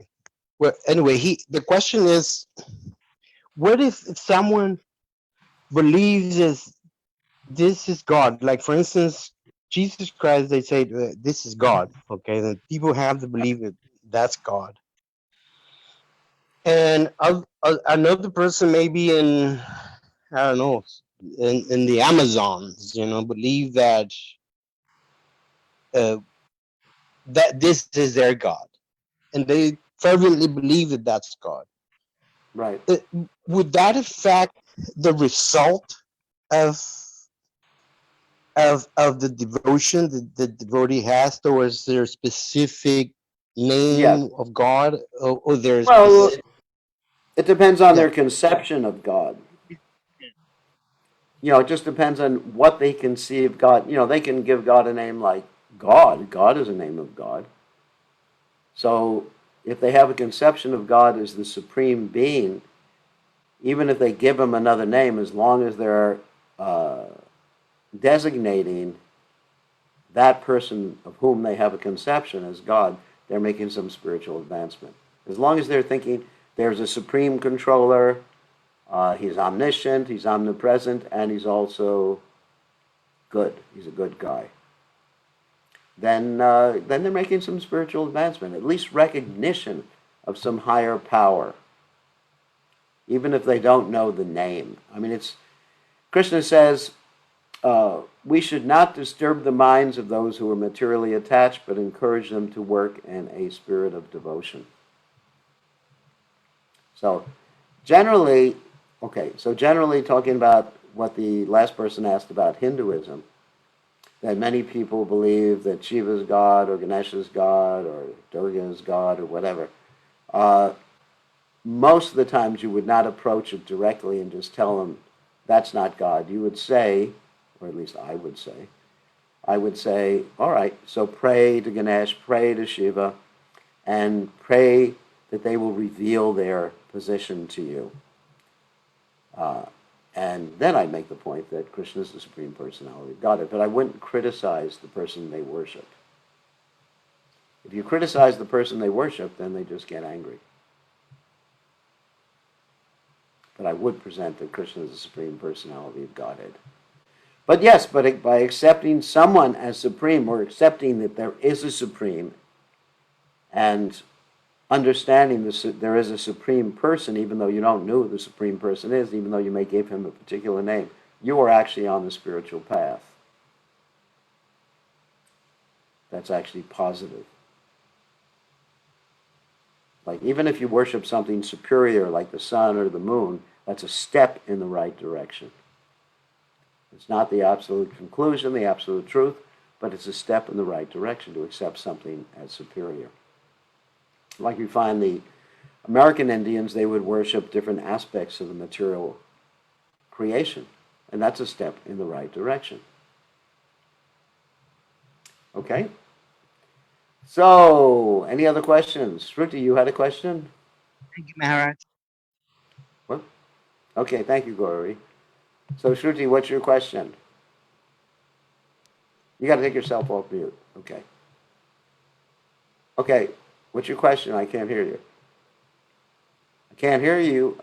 Well, anyway, the question is, what if someone believes this is God? Like, for instance, Jesus Christ, they say this is God. Okay, then people have to believe that that's God. And another person, maybe in, I don't know, in the Amazons, believe that uh, that this is their God, and they fervently believe that that's God. Right. Uh, would that affect the result of the devotion that the devotee has towards their specific Yes. name of God, or their Well, specific? it depends on Yeah, their conception of God. It just depends on what they conceive God. They can give God a name like God. God is a name of God. So if they have a conception of God as the supreme being, even if they give him another name, as long as they're uh, designating that person of whom they have a conception as God, they're making some spiritual advancement. As long as they're thinking there's a supreme controller, he's omniscient, he's omnipresent, and he's also good. He's a good guy. Then they're making some spiritual advancement, at least recognition of some higher power, even if they don't know the name. I mean, Krishna says we should not disturb the minds of those who are materially attached, but encourage them to work in a spirit of devotion. So generally, generally talking about what the last person asked about Hinduism, that many people believe that Shiva is God or Ganesha is God or Durga is God or whatever. Uh, most of the times you would not approach it directly and just tell them that's not God. You would say, or at least I would say, all right, so pray to Ganesh, pray to Shiva, and pray that they will reveal their position to you. And then I'd make the point that Krishna is the Supreme Personality of Godhead, but I wouldn't criticize the person they worship. If you criticize the person they worship, then they just get angry. But I would present that Krishna is the Supreme Personality of Godhead. But yes, but by accepting someone as supreme or accepting that there is a supreme and understanding there is a supreme person, even though you don't know who the supreme person is, even though you may give him a particular name, you are actually on the spiritual path. That's actually positive. Like, even if you worship something superior like the sun or the moon, that's a step in the right direction. It's not the absolute conclusion, the absolute truth, but it's a step in the right direction to accept something as superior. Like you find the American Indians, they would worship different aspects of the material creation, and that's a step in the right direction. Okay? So, any other questions? Shruti, you had a question? Thank you, Maharaj. What? Okay, thank you, Gauri. So, Shruti, what's your question? You got to take yourself off mute. Okay. Okay, what's your question? I can't hear you. I can't hear you.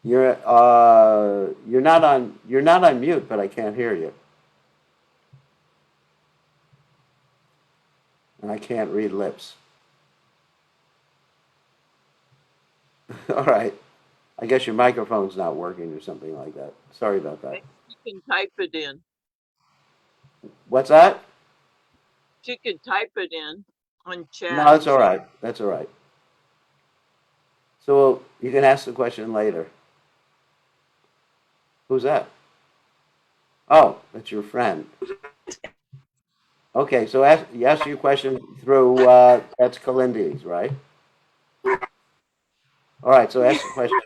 You're not on mute, but I can't hear you. And I can't read lips. All right. I guess your microphone's not working or something like that. Sorry about that. You can type it in. What's that? You can type it in on chat. No, that's all right. That's all right. So you can ask the question later. Who's that? Oh, that's your friend. Okay, so you ask your question through, that's Kalindi's, right? All right, so ask the question.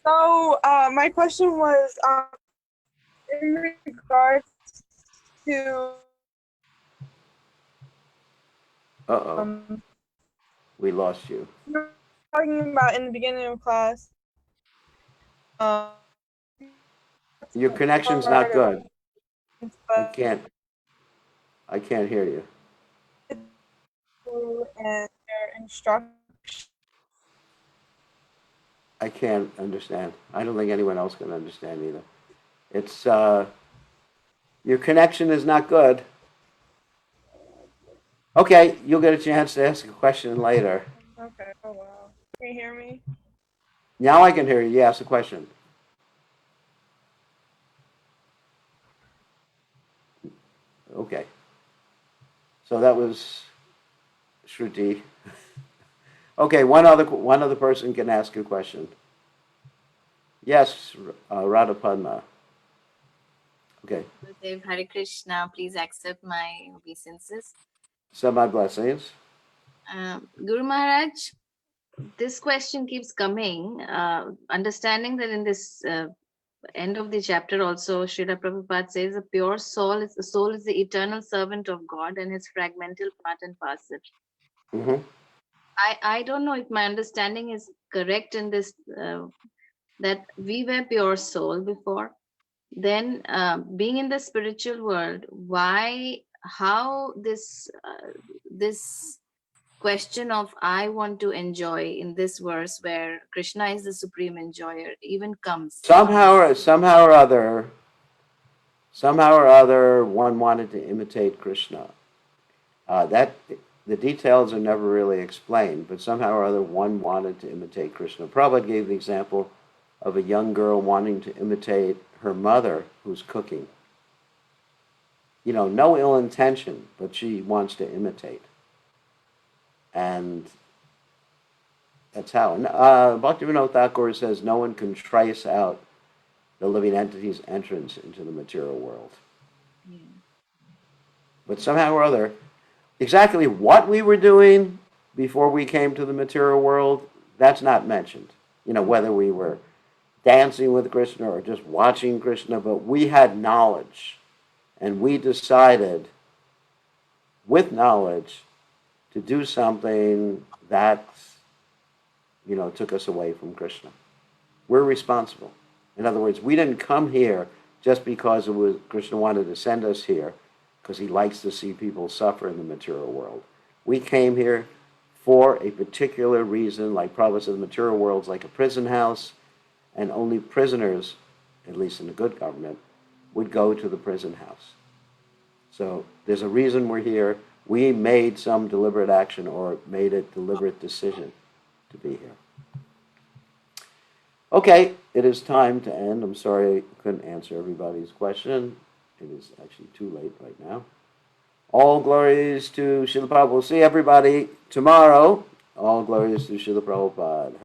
So my question was in regards to We lost you. we were talking about in the beginning of class. Your connection's not good. I But can't hear you. and their instruction. I can't understand. I don't think anyone else can understand either. It's, your connection is not good. Okay, you'll get a chance to ask a question later. Okay. Oh wow. Can you hear me? Now I can hear you. You ask a question. Okay. So that was Shruti. Okay, one other person can ask a question. Yes, Radha Padma. Okay. Gurudev, Hare Krishna, please accept my obeisances. Send my blessings. Guru Maharaj, this question keeps coming. Understanding that in this end of the chapter also, Srila Prabhupada says the pure soul is the eternal servant of God and his fragmental part and parcel. Mm-hmm. I don't know if my understanding is correct in this, that we were pure soul before. Then being in the spiritual world, how this question of I want to enjoy in this verse where Krishna is the supreme enjoyer even comes. Somehow or other, one wanted to imitate Krishna. The details are never really explained, but somehow or other, one wanted to imitate Krishna. Prabhupada gave the example of a young girl wanting to imitate her mother who's cooking. You know, no ill intention, but she wants to imitate. And that's how. And, Bhaktivinoda Thakur says no one can trace out the living entity's entrance into the material world. Yeah. But somehow or other, exactly what we were doing before we came to the material world, that's not mentioned. You know, whether we were dancing with Krishna or just watching Krishna, but we had knowledge. And we decided, with knowledge, to do something that, you know, took us away from Krishna. We're responsible. In other words, we didn't come here just because Krishna wanted to send us here, because he likes to see people suffer in the material world. We came here for a particular reason, like Prabhupada said, the material world's like a prison house, and only prisoners, at least in a good government, would go to the prison house. So there's a reason we're here. We made some deliberate action or made a deliberate decision to be here. Okay, it is time to end. I'm sorry I couldn't answer everybody's question. It is actually too late right now. All glories to Srila Prabhupada. We'll see everybody tomorrow. All glories to Srila Prabhupada.